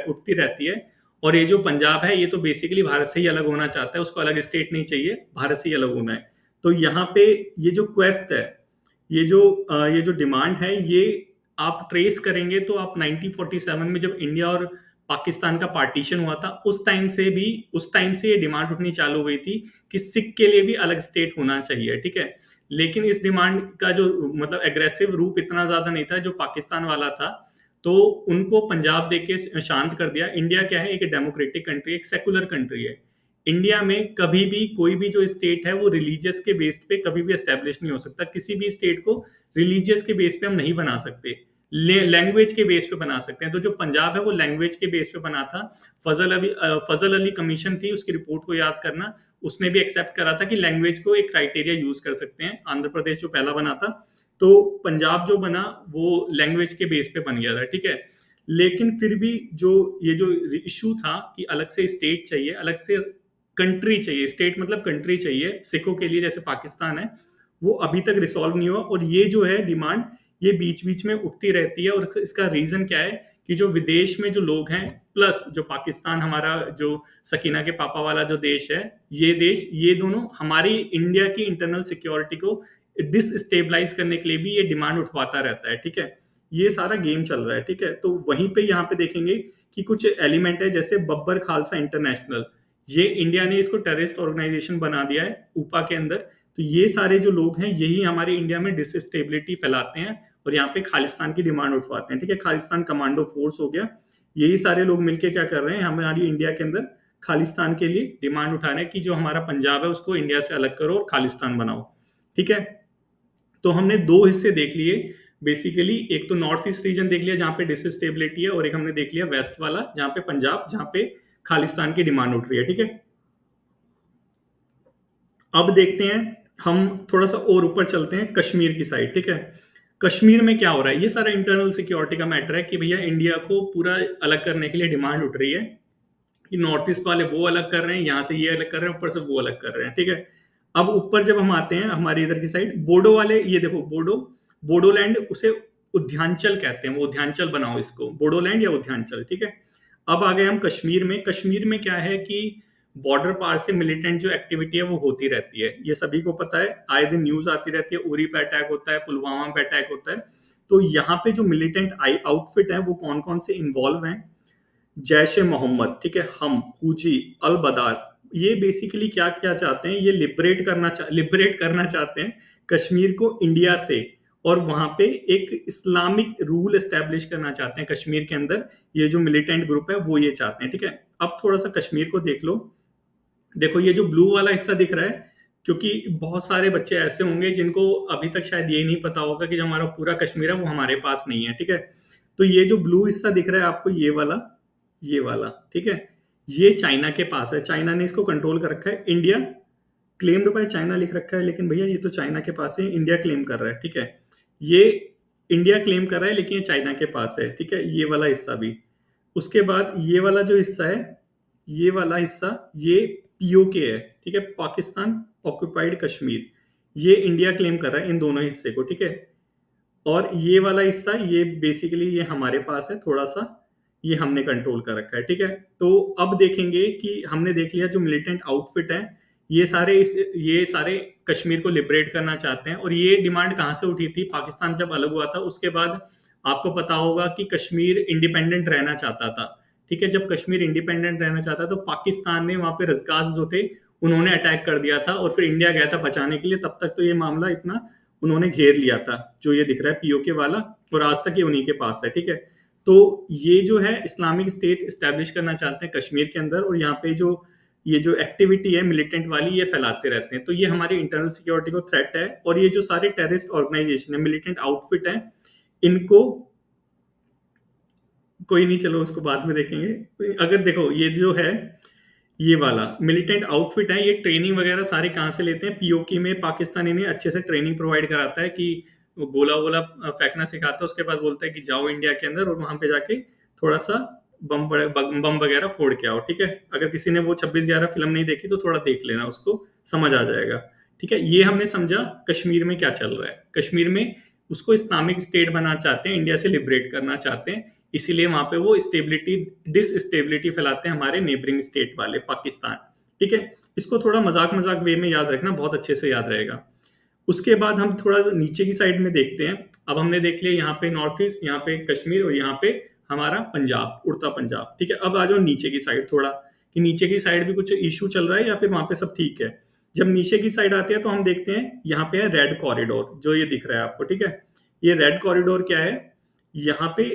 उठती रहती है। और ये जो पंजाब है ये तो बेसिकली भारत से ही अलग होना चाहता है, उसको अलग स्टेट नहीं चाहिए, भारत से ही अलग होना है। तो यहाँ पे ये जो क्वेस्ट है, ये जो डिमांड है, ये आप ट्रेस करेंगे तो आप 1947 में जब इंडिया और पाकिस्तान का पार्टीशन हुआ था उस टाइम से ये डिमांड उठनी चालू हुई थी कि सिख के लिए भी अलग स्टेट होना चाहिए। ठीक है, लेकिन इस डिमांड का जो मतलब एग्रेसिव रूप इतना ज्यादा नहीं था जो पाकिस्तान वाला था, तो उनको पंजाब देके शांत कर दिया। इंडिया क्या है, एक डेमोक्रेटिक कंट्री, एक सेकुलर कंट्री है। इंडिया में कभी भी कोई भी जो स्टेट है वो रिलीजियस के बेस पे कभी भी एस्टेब्लिश नहीं हो सकता, किसी भी स्टेट को रिलीजियस के बेस पे हम नहीं बना सकते। लैंग्वेज के बेस पे बना सकते हैं। तो जो पंजाब है वो लैंग्वेज के बेस पे बना था। फजल अली कमीशन थी, उसकी रिपोर्ट को याद करना, उसने भी एक्सेप्ट करा था कि लैंग्वेज को एक क्राइटेरिया यूज कर सकते हैं। आंध्र प्रदेश जो पहला बना था, तो पंजाब जो बना वो लैंग्वेज के बेस पे बन गया था, ठीक है। लेकिन फिर भी जो ये जो इशू था कि अलग से स्टेट चाहिए, अलग से कंट्री चाहिए, स्टेट मतलब कंट्री चाहिए सिखों के लिए जैसे पाकिस्तान है, वो अभी तक रिसॉल्व नहीं हुआ। और ये जो है डिमांड, ये बीच बीच में उठती रहती है। और इसका रीजन क्या है कि जो विदेश में जो लोग हैं, प्लस जो पाकिस्तान हमारा जो सकीना के पापा वाला जो देश है, ये देश, ये दोनों हमारी इंडिया की इंटरनल सिक्योरिटी को डिसस्टेबलाइज करने के लिए भी ये डिमांड उठवाता रहता है, ठीक है। ये सारा गेम चल रहा है, ठीक है। तो वहीं पे यहाँ पे देखेंगे कि कुछ एलिमेंट है जैसे बब्बर खालसा इंटरनेशनल, ये इंडिया ने इसको टेररिस्ट ऑर्गेनाइजेशन बना दिया है ऊपा के अंदर। तो ये सारे जो लोग हैं यही हमारे इंडिया में डिसस्टेबिलिटी फैलाते हैं और यहाँ पे खालिस्तान की डिमांड उठवाते हैं, ठीक है। खालिस्तान कमांडो फोर्स हो गया, यही सारे लोग मिलके क्या कर रहे हैं, हमारी इंडिया के अंदर खालिस्तान के लिए डिमांड उठा रहे हैं कि जो हमारा पंजाब है उसको इंडिया से अलग करो और खालिस्तान बनाओ, ठीक है। तो हमने दो हिस्से देख लिए बेसिकली, एक तो नॉर्थ ईस्ट रीजन देख लिया जहां पे डिसस्टेबिलिटी है, और एक हमने देख लिया वेस्ट वाला जहां पे पंजाब, जहां पे खालिस्तान की डिमांड उठ रही है, ठीक है। अब देखते हैं, हम थोड़ा सा और ऊपर चलते हैं कश्मीर की साइड, ठीक है। कश्मीर में क्या हो रहा है, ये सारा इंटरनल सिक्योरिटी का मैटर है कि भैया इंडिया को पूरा अलग करने के लिए डिमांड उठ रही है कि नॉर्थ ईस्ट वाले वो अलग कर रहे हैं, यहाँ से ये अलग कर रहे हैं, ऊपर से वो अलग कर रहे हैं, ठीक है। अब ऊपर जब हम आते हैं हमारे इधर की साइड, बोडो वाले, ये देखो बोडोलैंड, उसे उद्यांचल कहते हैं, वो उद्यांचल बनाओ इसको, बोडोलैंड या उद्यांचल, ठीक है। अब आ गए हम कश्मीर में। कश्मीर में क्या है कि बॉर्डर पार से मिलिटेंट जो एक्टिविटी है वो होती रहती है, ये सभी को पता है, आए दिन न्यूज आती रहती है, उरी पे अटैक होता है, पुलवामा पे अटैक होता है। तो यहाँ पे जो मिलिटेंट आउटफिट है वो कौन कौन से इन्वॉल्व हैं, जैश ए मोहम्मद, ठीक है, हम, हुजी, अल बदार, ये बेसिकली क्या क्या चाहते हैं, ये लिबरेट करना चाहते हैं कश्मीर को इंडिया से, और वहां पे एक इस्लामिक रूल एस्टेब्लिश करना चाहते हैं कश्मीर के अंदर। ये जो मिलिटेंट ग्रुप है वो ये चाहते हैं, ठीक है। अब थोड़ा सा कश्मीर को देख लो, देखो ये जो ब्लू वाला हिस्सा दिख रहा है, क्योंकि बहुत सारे बच्चे ऐसे होंगे जिनको अभी तक शायद ये नहीं पता होगा कि जो हमारा पूरा कश्मीर है वो हमारे पास नहीं है, ठीक है। तो ये जो ब्लू हिस्सा दिख रहा है आपको, ये वाला, ठीक है, ये चाइना के पास है, चाइना ने इसको कंट्रोल कर रखा है। इंडिया क्लेम्ड बाय चाइना लिख रखा है, लेकिन भैया ये तो चाइना के पास है, इंडिया क्लेम कर रहा है, ठीक है। ये इंडिया क्लेम कर रहा है लेकिन ये चाइना के पास है, ठीक है, ये वाला हिस्सा भी। उसके बाद ये वाला जो हिस्सा है, ये वाला हिस्सा, ये पीओके है, ठीक है, पाकिस्तान ऑक्युपाइड कश्मीर, ये इंडिया क्लेम कर रहा है इन दोनों हिस्से को, ठीक है। और ये वाला हिस्सा, ये बेसिकली ये हमारे पास है थोड़ा सा, ये हमने कंट्रोल कर रखा है, ठीक है। तो अब देखेंगे कि हमने देख लिया जो मिलिटेंट आउटफिट है, ये सारे कश्मीर को लिबरेट करना चाहते हैं। और ये डिमांड कहाँ से उठी थी, पाकिस्तान जब अलग हुआ था उसके बाद आपको पता होगा कि कश्मीर इंडिपेंडेंट रहना चाहता था, ठीक है। जब कश्मीर इंडिपेंडेंट रहना चाहता तो पाकिस्तान ने वहां पे रजकाज जो थे उन्होंने अटैक कर दिया था, और फिर इंडिया गया था बचाने के लिए। तब तक तो ये मामला इतना उन्होंने घेर लिया था, जो ये दिख रहा है पीओके वाला, और आज तक ये उन्हीं के पास है, ठीक है। तो ये जो है इस्लामिक स्टेट स्टैब्लिश करना चाहते हैं कश्मीर के अंदर, और यहाँ पे ये जो एक्टिविटी है मिलिटेंट वाली, ये फैलाते रहते हैं। तो ये हमारी इंटरनल सिक्योरिटी को थ्रेट है। और ये जो सारे टेररिस्ट ऑर्गेनाइजेशन है, मिलिटेंट आउटफिट है, इनको कोई नहीं, चलो उसको बाद में देखेंगे। अगर देखो ये जो है, ये वाला मिलिटेंट आउटफिट है, ये ट्रेनिंग वगैरह सारे कहाँ से लेते हैं, पीओके में पाकिस्तान इन्हें अच्छे से ट्रेनिंग प्रोवाइड कराता है कि वो गोला वोला फेंकना सिखाता है, उसके बाद बोलता है कि जाओ इंडिया के अंदर और वहां पे जाके थोड़ा सा बम वगैरह फोड़ के आओ, ठीक है। अगर किसी ने वो 26/11 फिल्म नहीं देखी तो थोड़ा देख लेना, उसको समझ आ जाएगा, ठीक है। ये हमने समझा कश्मीर में क्या चल रहा है। कश्मीर में उसको इस्लामिक स्टेट बनाना चाहते हैं, इंडिया से लिबरेट करना चाहते हैं, इसीलिए वहां पे वो डिसस्टेबिलिटी फैलाते हैं हमारे नेबरिंग स्टेट वाले, पाकिस्तान, ठीक है। इसको थोड़ा मजाक मजाक वे में याद रखना, बहुत अच्छे से याद रहेगा। उसके बाद हम थोड़ा नीचे की साइड में देखते हैं। अब हमने देख लिया यहाँ पे नॉर्थ ईस्ट, यहाँ पे कश्मीर, और यहाँ पे हमारा पंजाब, उड़ता पंजाब, ठीक है। अब आ जाओ नीचे की साइड थोड़ा, कि नीचे की साइड भी कुछ इशू चल रहा है या फिर वहां पे सब ठीक है। जब नीचे की साइड आते हैं तो हम देखते हैं यहाँ पे है रेड कॉरिडोर, जो ये दिख रहा है आपको, ठीक है। ये रेड कॉरिडोर क्या है, यहाँ पे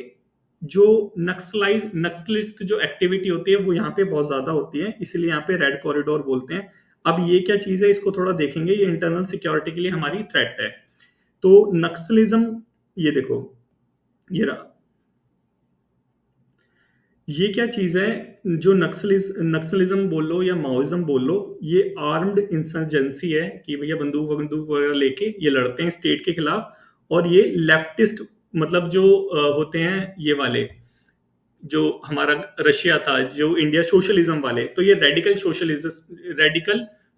जो नक्सलिस्ट जो एक्टिविटी होती है वो यहाँ पे बहुत ज्यादा होती है, इसलिए यहाँ पे रेड कॉरिडोर बोलते हैं। अब ये क्या चीज है, इसको थोड़ा देखेंगे, ये इंटरनल सिक्योरिटी के लिए हमारी थ्रेट है। तो नक्सलिज्म, ये देखो, ये रहा। ये क्या चीज है? जो नक्सलिज्म बोल लो या माओइज्म बोल लो, ये आर्म्ड इंसर्जेंसी है कि भैया बंदूक बंदूक वगैरह लेके ये लड़ते हैं स्टेट के खिलाफ। और ये लेफ्टिस्ट, मतलब जो होते हैं ये वाले, जो हमारा रशिया था, जो इंडिया सोशलिज्म वाले, तो ये रेडिकल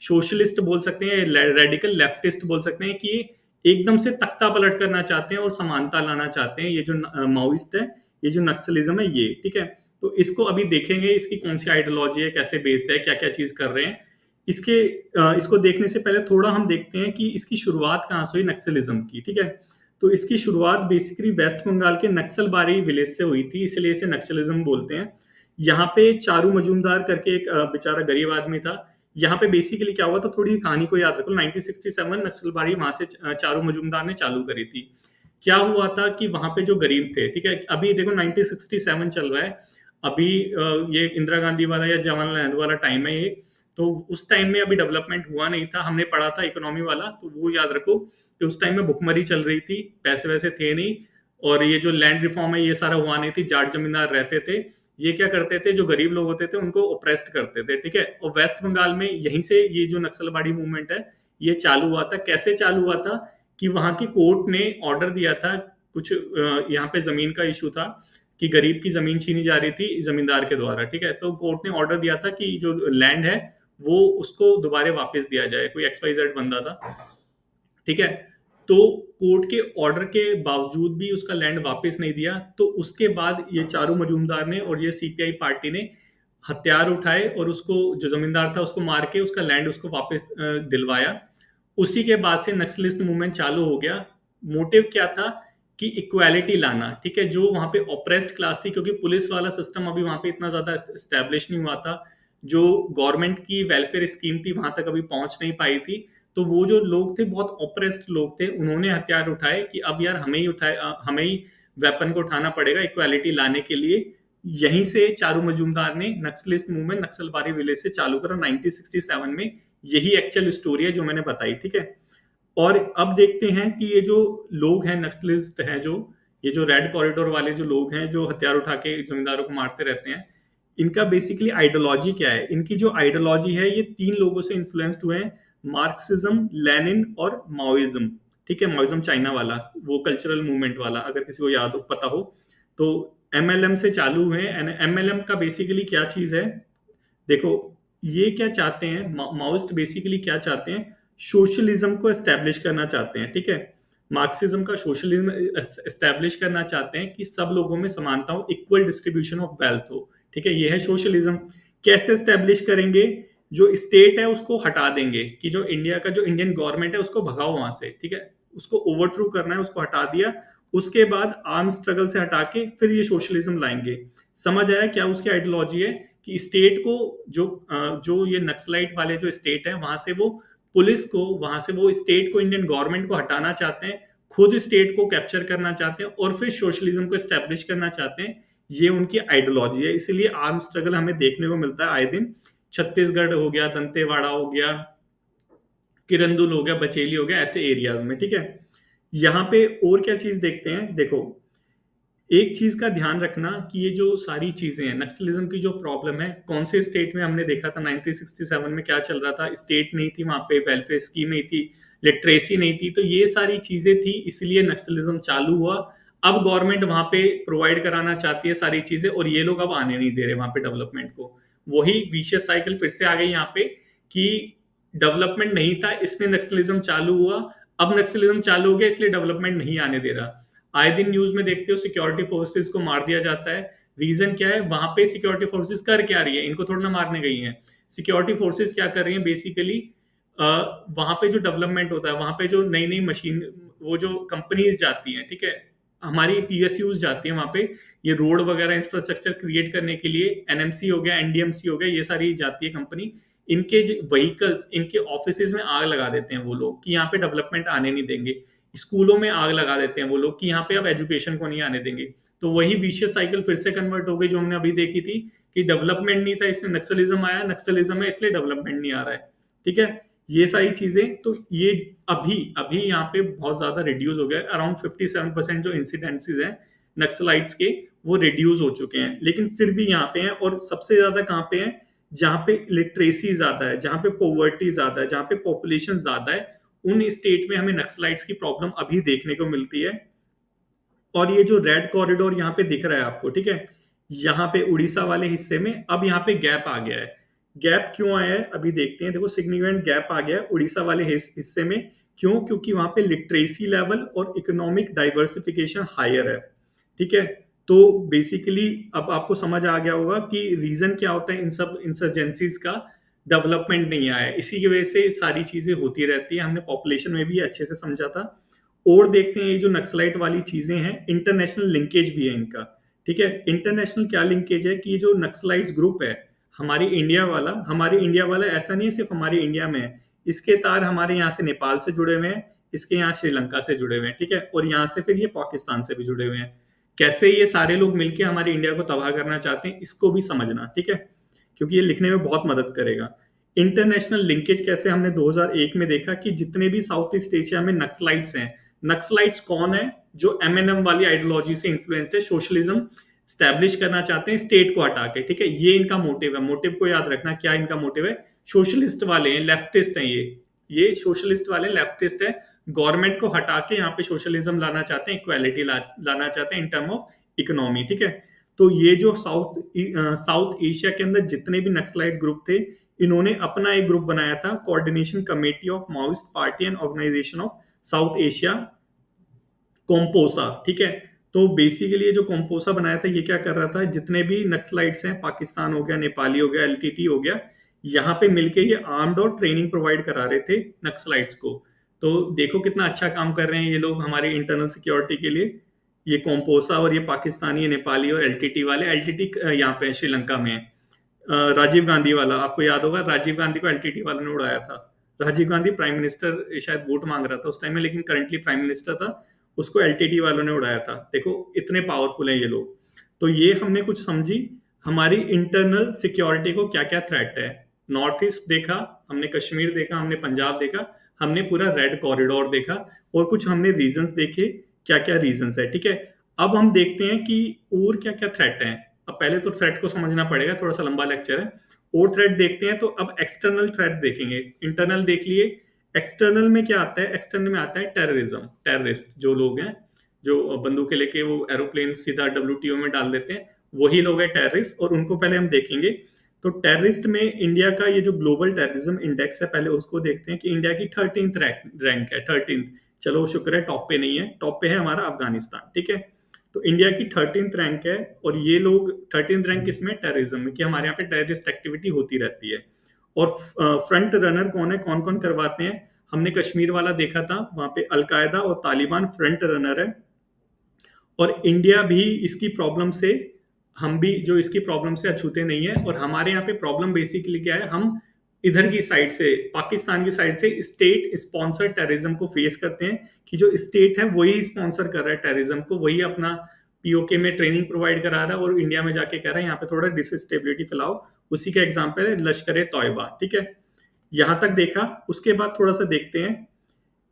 सोशलिस्ट बोल सकते हैं, रेडिकल लेफ्टिस्ट बोल सकते हैं, कि ये एकदम से तख्ता पलट करना चाहते हैं और समानता लाना चाहते हैं। ये जो माओइस्ट है, ये जो नक्सलिज्म है, ये ठीक है। तो इसको अभी देखेंगे, इसकी कौन सी आइडियोलॉजी है, कैसे बेस्ड है, क्या क्या चीज कर रहे हैं। इसके इसको देखने से पहले थोड़ा हम देखते हैं कि इसकी शुरुआत कहाँ से हुई नक्सलिज्म की, ठीक है। तो इसकी शुरुआत बेसिकली वेस्ट बंगाल के नक्सलबारी विलेज से हुई थी, इसलिए इसे नक्सलिज्म बोलते हैं। यहाँ पे चारू मजूमदार करके एक बेचारा गरीब आदमी था। यहाँ पे बेसिकली क्या हुआ था, थोड़ी कहानी को याद रखो। 1967 नक्सलबारी वहां से चारू मजूमदार ने चालू करी थी। क्या हुआ था कि वहां पे जो गरीब थे, ठीक है, अभी देखो 1967 चल रहा है, अभी ये इंदिरा गांधी वाला या जवाहरलाल नेहरू वाला टाइम है ये। तो उस टाइम में अभी डेवलपमेंट हुआ नहीं था, हमने पढ़ा था इकोनॉमी वाला, तो वो याद रखो कि उस टाइम में भुखमरी चल रही थी, पैसे वैसे थे नहीं, और ये जो लैंड रिफॉर्म है ये सारा हुआ नहीं थी, जाट जमींदार रहते थे। ये क्या करते थे, जो गरीब लोग होते थे उनको ओप्रेस्ड करते थे, ठीक है। और वेस्ट बंगाल में यहीं से ये जो नक्सलवाड़ी मूवमेंट है ये चालू हुआ था। कैसे चालू हुआ था कि वहां की कोर्ट ने ऑर्डर दिया था, कुछ यहाँ पे जमीन का इशू था कि गरीब की जमीन छीनी जा रही थी जमींदार के द्वारा, ठीक है। तो कोर्ट ने ऑर्डर दिया था कि जो लैंड है वो उसको दोबारा वापस दिया जाए, कोई XYZ बंदा था, ठीक है। तो कोर्ट के ऑर्डर के बावजूद भी उसका लैंड वापस नहीं दिया। तो उसके बाद ये चारू मजूमदार ने और ये CPI पार्टी ने हथियार उठाए और उसको, जो जमींदार था उसको मार के उसका लैंड उसको वापस दिलवाया। उसी के बाद से नक्सलिस्ट मूवमेंट चालू हो गया। मोटिव क्या था कि इक्वालिटी लाना, ठीक है। जो वहां पे ऑप्रेस्ड क्लास थी, क्योंकि पुलिस वाला सिस्टम अभी वहां पे इतना ज्यादा स्टैब्लिश नहीं हुआ था, जो गवर्नमेंट की वेलफेयर स्कीम थी वहां तक अभी पहुंच नहीं पाई थी। तो वो जो लोग थे, बहुत ऑप्रेस्ड लोग थे, उन्होंने हथियार उठाए कि अब यार हमें ही वेपन को उठाना पड़ेगा इक्वालिटी लाने के लिए। यहीं से चारू मजूमदार ने नक्सलिस्ट मूवमेंट नक्सलबारी विलेज से चालू करा 1967 में। यही एक्चुअल स्टोरी है जो मैंने बताई, ठीक है। और अब देखते हैं कि ये जो लोग हैं नक्सलिस्ट हैं, जो ये जो रेड कॉरिडोर वाले जो लोग हैं जो हथियार उठा के जमींदारों को मारते रहते हैं, इनका बेसिकली आइडियोलॉजी क्या है। इनकी जो आइडियोलॉजी है ये तीन लोगों से इन्फ्लुएंस्ड हुए हैं, मार्क्सिज्म, लेनिन और माओइज्म, ठीक है। माओइज्म चाइना वाला, वो कल्चरल मूवमेंट वाला, अगर किसी को याद हो, पता हो तो। MLM से चालू हुए। MLM का बेसिकली क्या चीज है, देखो, ये क्या चाहते हैं, माओइस्ट बेसिकली क्या चाहते हैं, सोशलिज्म को एस्टेब्लिश करना चाहते हैं, ठीक है। मार्क्सिज्म का सोशलिज्म एस्टेब्लिश करना चाहते हैं कि सब लोगों में समानता हो, इक्वल डिस्ट्रीब्यूशन ऑफ वेल्थ हो, ठीक है। ये है सोशलिज्म। कैसे एस्टेब्लिश करेंगे, जो स्टेट है उसको हटा देंगे, कि जो इंडिया का जो इंडियन गवर्नमेंट है उसको भगाओ वहां से, ठीक है। उसको ओवरथ्रो करना है, उसको हटा दिया। उसके बाद आर्म स्ट्रगल से हटा के फिर ये सोशलिज्म लाएंगे। समझ आया क्या उसकी आइडियोलॉजी है, कि स्टेट को, जो ये नक्सलाइट वाले जो स्टेट है वहां से वो पुलिस को, वहां से वो स्टेट को, इंडियन गवर्नमेंट को हटाना चाहते हैं, खुद स्टेट को कैप्चर करना चाहते हैं और फिर सोशलिज्म को एस्टेब्लिश करना चाहते हैं। ये उनकी आइडियोलॉजी है। इसलिए आर्म स्ट्रगल हमें देखने को मिलता है आए दिन। छत्तीसगढ़ हो गया, दंतेवाड़ा हो गया, किरंदुल हो गया, बचेली हो गया, ऐसे एरियाज में, ठीक है। यहाँ पे और क्या चीज देखते हैं, देखो, एक चीज का ध्यान रखना कि ये जो सारी चीजें हैं, नक्सलिज्म की जो प्रॉब्लम है, कौन से स्टेट में हमने देखा था 1967 में क्या चल रहा था, स्टेट नहीं थी वहां पे, वेलफेयर स्कीम नहीं थी, लिटरेसी नहीं थी, तो ये सारी चीजें थी, इसलिए नक्सलिज्म चालू हुआ। अब गवर्नमेंट वहां पे प्रोवाइड कराना चाहती है सारी चीजें, और ये लोग अब आने नहीं दे रहे वहां पे डेवलपमेंट को। वही विशियस साइकिल फिर से आ गई यहाँ पे, कि डेवलपमेंट नहीं था इसलिए नक्सलिज्म चालू हुआ, अब नक्सलिज्म चालू हो गया इसलिए डेवलपमेंट नहीं आने दे रहा। आए दिन न्यूज में देखते हो सिक्योरिटी फोर्सेस को मार दिया जाता है। रीजन क्या है, वहां पे सिक्योरिटी फोर्सेस कर क्या रही है, इनको थोड़ा ना मारने गई हैं। सिक्योरिटी फोर्सेस क्या कर रही है बेसिकली, वहां पे जो डेवलपमेंट होता है, वहां पे जो नई नई मशीन, वो जो कंपनीज जाती हैं, ठीक है, हमारी PSUs जाती है वहां पे, ये रोड वगैरह इंफ्रास्ट्रक्चर क्रिएट करने के लिए, NMC हो गया, NDMC हो गया, ये सारी जाती है कंपनी। इनके व्हीकल्स, इनके ऑफिसेज में आग लगा देते हैं वो लोग, कि यहाँ पे डेवलपमेंट आने नहीं देंगे। स्कूलों में आग लगा देते हैं वो लोग, कि यहाँ पे अब एजुकेशन को नहीं आने देंगे। तो वही विशियस साइकिल फिर से कन्वर्ट हो गई जो हमने अभी देखी थी, कि डेवलपमेंट नहीं था इसलिए नक्सलिज्म आया, नक्सलिज्म है इसलिए डेवलपमेंट नहीं आ रहा है, ठीक है। ये सारी चीजें, तो ये अभी अभी यहाँ पे बहुत ज्यादा रिड्यूस हो गया, अराउंड 57% जो इंसिडेंसेस हैं नक्सलाइट्स के वो रिड्यूस हो चुके हैं, लेकिन फिर भी यहाँ पे हैं। और सबसे ज्यादा कहाँ पे है? जहाँ पे लिटरेसी ज्यादा है, जहाँ पे पॉवर्टी ज्यादा है, जहाँ पे पॉपुलेशन ज्यादा है, उन स्टेट में हमें नक्सलाइट्स की प्रॉब्लम अभी देखने को मिलती है। और ये जो रेड कॉरिडोर यहाँ पे दिख रहा है आपको, ठीक है, यहाँ पे उड़ीसा वाले हिस्से में अब यहाँ पे गैप आ गया है। गैप क्यों आया है अभी देखते हैं। देखो सिग्निफिकेंट गैप आ गया है उड़ीसा वाले हिस्से में। क्यों? क्योंकि वहां पे लिटरेसी लेवल और इकोनॉमिक डाइवर्सिफिकेशन हायर है, ठीक है। तो बेसिकली अब आपको समझ आ गया होगा कि रीजन क्या होता है इन सब इंसर्जेंसीज का। डेवलपमेंट नहीं आया है, इसी की वजह से सारी चीजें होती रहती है। हमने पॉपुलेशन में भी अच्छे से समझा था। और देखते हैं ये जो नक्सलाइट वाली चीजें हैं, इंटरनेशनल लिंकेज भी है इनका, ठीक है। इंटरनेशनल क्या लिंकेज है कि ये जो नक्सलाइट्स ग्रुप है हमारे इंडिया वाला ऐसा नहीं है सिर्फ हमारे इंडिया में है, इसके तार हमारे यहाँ से नेपाल से जुड़े हुए हैं, इसके यहाँ श्रीलंका से जुड़े हुए हैं, ठीक है, और यहाँ से फिर ये पाकिस्तान से भी जुड़े हुए हैं। कैसे ये सारे लोग मिलकर हमारे इंडिया को तबाह करना चाहते हैं, इसको भी समझना, ठीक है, क्योंकि ये लिखने में बहुत मदद करेगा। इंटरनेशनल लिंकेज कैसे हमने 2001 में देखा कि जितने भी साउथ ईस्ट एशिया में नक्सलाइट्स हैं, नक्सलाइट्स कौन है? जो एमएनएम वाली आइडियोलॉजी से इन्फ्लुएंस्ड है, सोशलिज्म स्टैब्लिश करना चाहते हैं स्टेट को हटा के, ठीक है। ये इनका मोटिव है। मोटिव को याद रखना, क्या इनका मोटिव है? सोशलिस्ट वाले हैं, लेफ्टिस्ट हैं ये सोशलिस्ट वाले लेफ्टिस्ट है। गवर्नमेंट को हटा के यहाँ पे सोशलिज्म लाना चाहते हैं, इक्वालिटी लाना चाहते हैं इन टर्म ऑफ इकोनॉमी, ठीक है। तो ये जो साउथ एशिया के अंदर जितने भी नक्सलाइट ग्रुप थे, इन्होंने अपना एक ग्रुप बनाया था, coordination committee of Maoist party and organisation of South Asia, कोम्पोसा, ठीक है। तो बेसिकली ये जो कोम्पोसा बनाया था, ये क्या कर रहा था, जितने भी नक्सलाइट्स हैं, पाकिस्तान हो गया, नेपाली हो गया, एलटीटी हो गया, यहाँ पे मिलके ये आर्म्ड और ट्रेनिंग प्रोवाइड करा रहे थे नक्सलाइट्स को। तो देखो कितना अच्छा काम कर रहे हैं ये लोग हमारे इंटरनल सिक्योरिटी के लिए। ये कोम्पोसा और ये पाकिस्तानी, नेपाली और एलटीटी वाले, एलटीटी यहाँ पे श्रीलंका में है। राजीव गांधी वाला आपको याद होगा, राजीव गांधी को एलटीटी वालों ने उड़ाया था। राजीव गांधी प्राइम मिनिस्टर शायद वोट मांग रहा था उस टाइम में, लेकिन करंटली प्राइम मिनिस्टर था, उसको एलटीटी वालों ने उड़ाया था। देखो इतने पावरफुल हैं ये लोग। तो ये हमने कुछ समझी हमारी इंटरनल सिक्योरिटी को क्या क्या थ्रेट है। नॉर्थ ईस्ट देखा हमने, कश्मीर देखा हमने, पंजाब देखा हमने, पूरा रेड कॉरिडोर देखा, और कुछ हमने रीजंस देखे, क्या क्या रीजंस है, ठीक है। अब हम देखते हैं कि और क्या क्या थ्रेट है। अब पहले तो थ्रेट को समझना पड़ेगा, थोड़ा सा लंबा लेक्चर है। और थ्रेट देखते हैं, तो अब एक्सटर्नल थ्रेट देखेंगे। इंटरनल देख लिए, एक्सटर्नल में क्या आता है? एक्सटर्नल में आता है टेररिज्म, टेररिस्ट जो लोग हैं, जो बंदूकें लेके वो एरोप्लेन सीधा डब्ल्यूटीओ में डाल देते हैं, वही लोग हैं टेररिस्ट, और उनको पहले हम देखेंगे। तो टेररिस्ट में इंडिया का ये जो ग्लोबल टेररिज्म इंडेक्स है, पहले उसको देखते हैं कि इंडिया की 13th रैंक है, 13th। चलो शुक्र है टॉप पे नहीं है, टॉप पे है हमारा अफगानिस्तान, ठीक है। तो इंडिया की 13th रैंक है, और ये लोग 13th रैंक किसमें? टेररिज्म में, कि हमारे यहाँ पे टेररिस्ट एक्टिविटी होती रहती है। और फ्रंट रनर कौन है, कौन कौन करवाते हैं? हमने कश्मीर वाला देखा था, वहां पे अलकायदा और तालिबान फ्रंट रनर है। और इंडिया भी इसकी प्रॉब्लम से, हम भी जो इसकी प्रॉब्लम से अछूते नहीं है। और हमारे यहाँ पे प्रॉब्लम बेसिकली क्या है, हम इधर की साइड से, पाकिस्तान की साइड से स्टेट स्पॉन्सर टेररिज्म को फेस करते हैं, कि जो स्टेट है वही स्पॉन्सर कर रहा है टेररिज्म को, वही अपना पीओके में ट्रेनिंग प्रोवाइड करा रहा है, और इंडिया में जाके कह रहा है यहाँ पे थोड़ा डिसस्टेबिलिटी फैलाओ। उसी का एग्जाम्पल है लश्कर ए तौयबा, ठीक है। यहां तक देखा। उसके बाद थोड़ा सा देखते हैं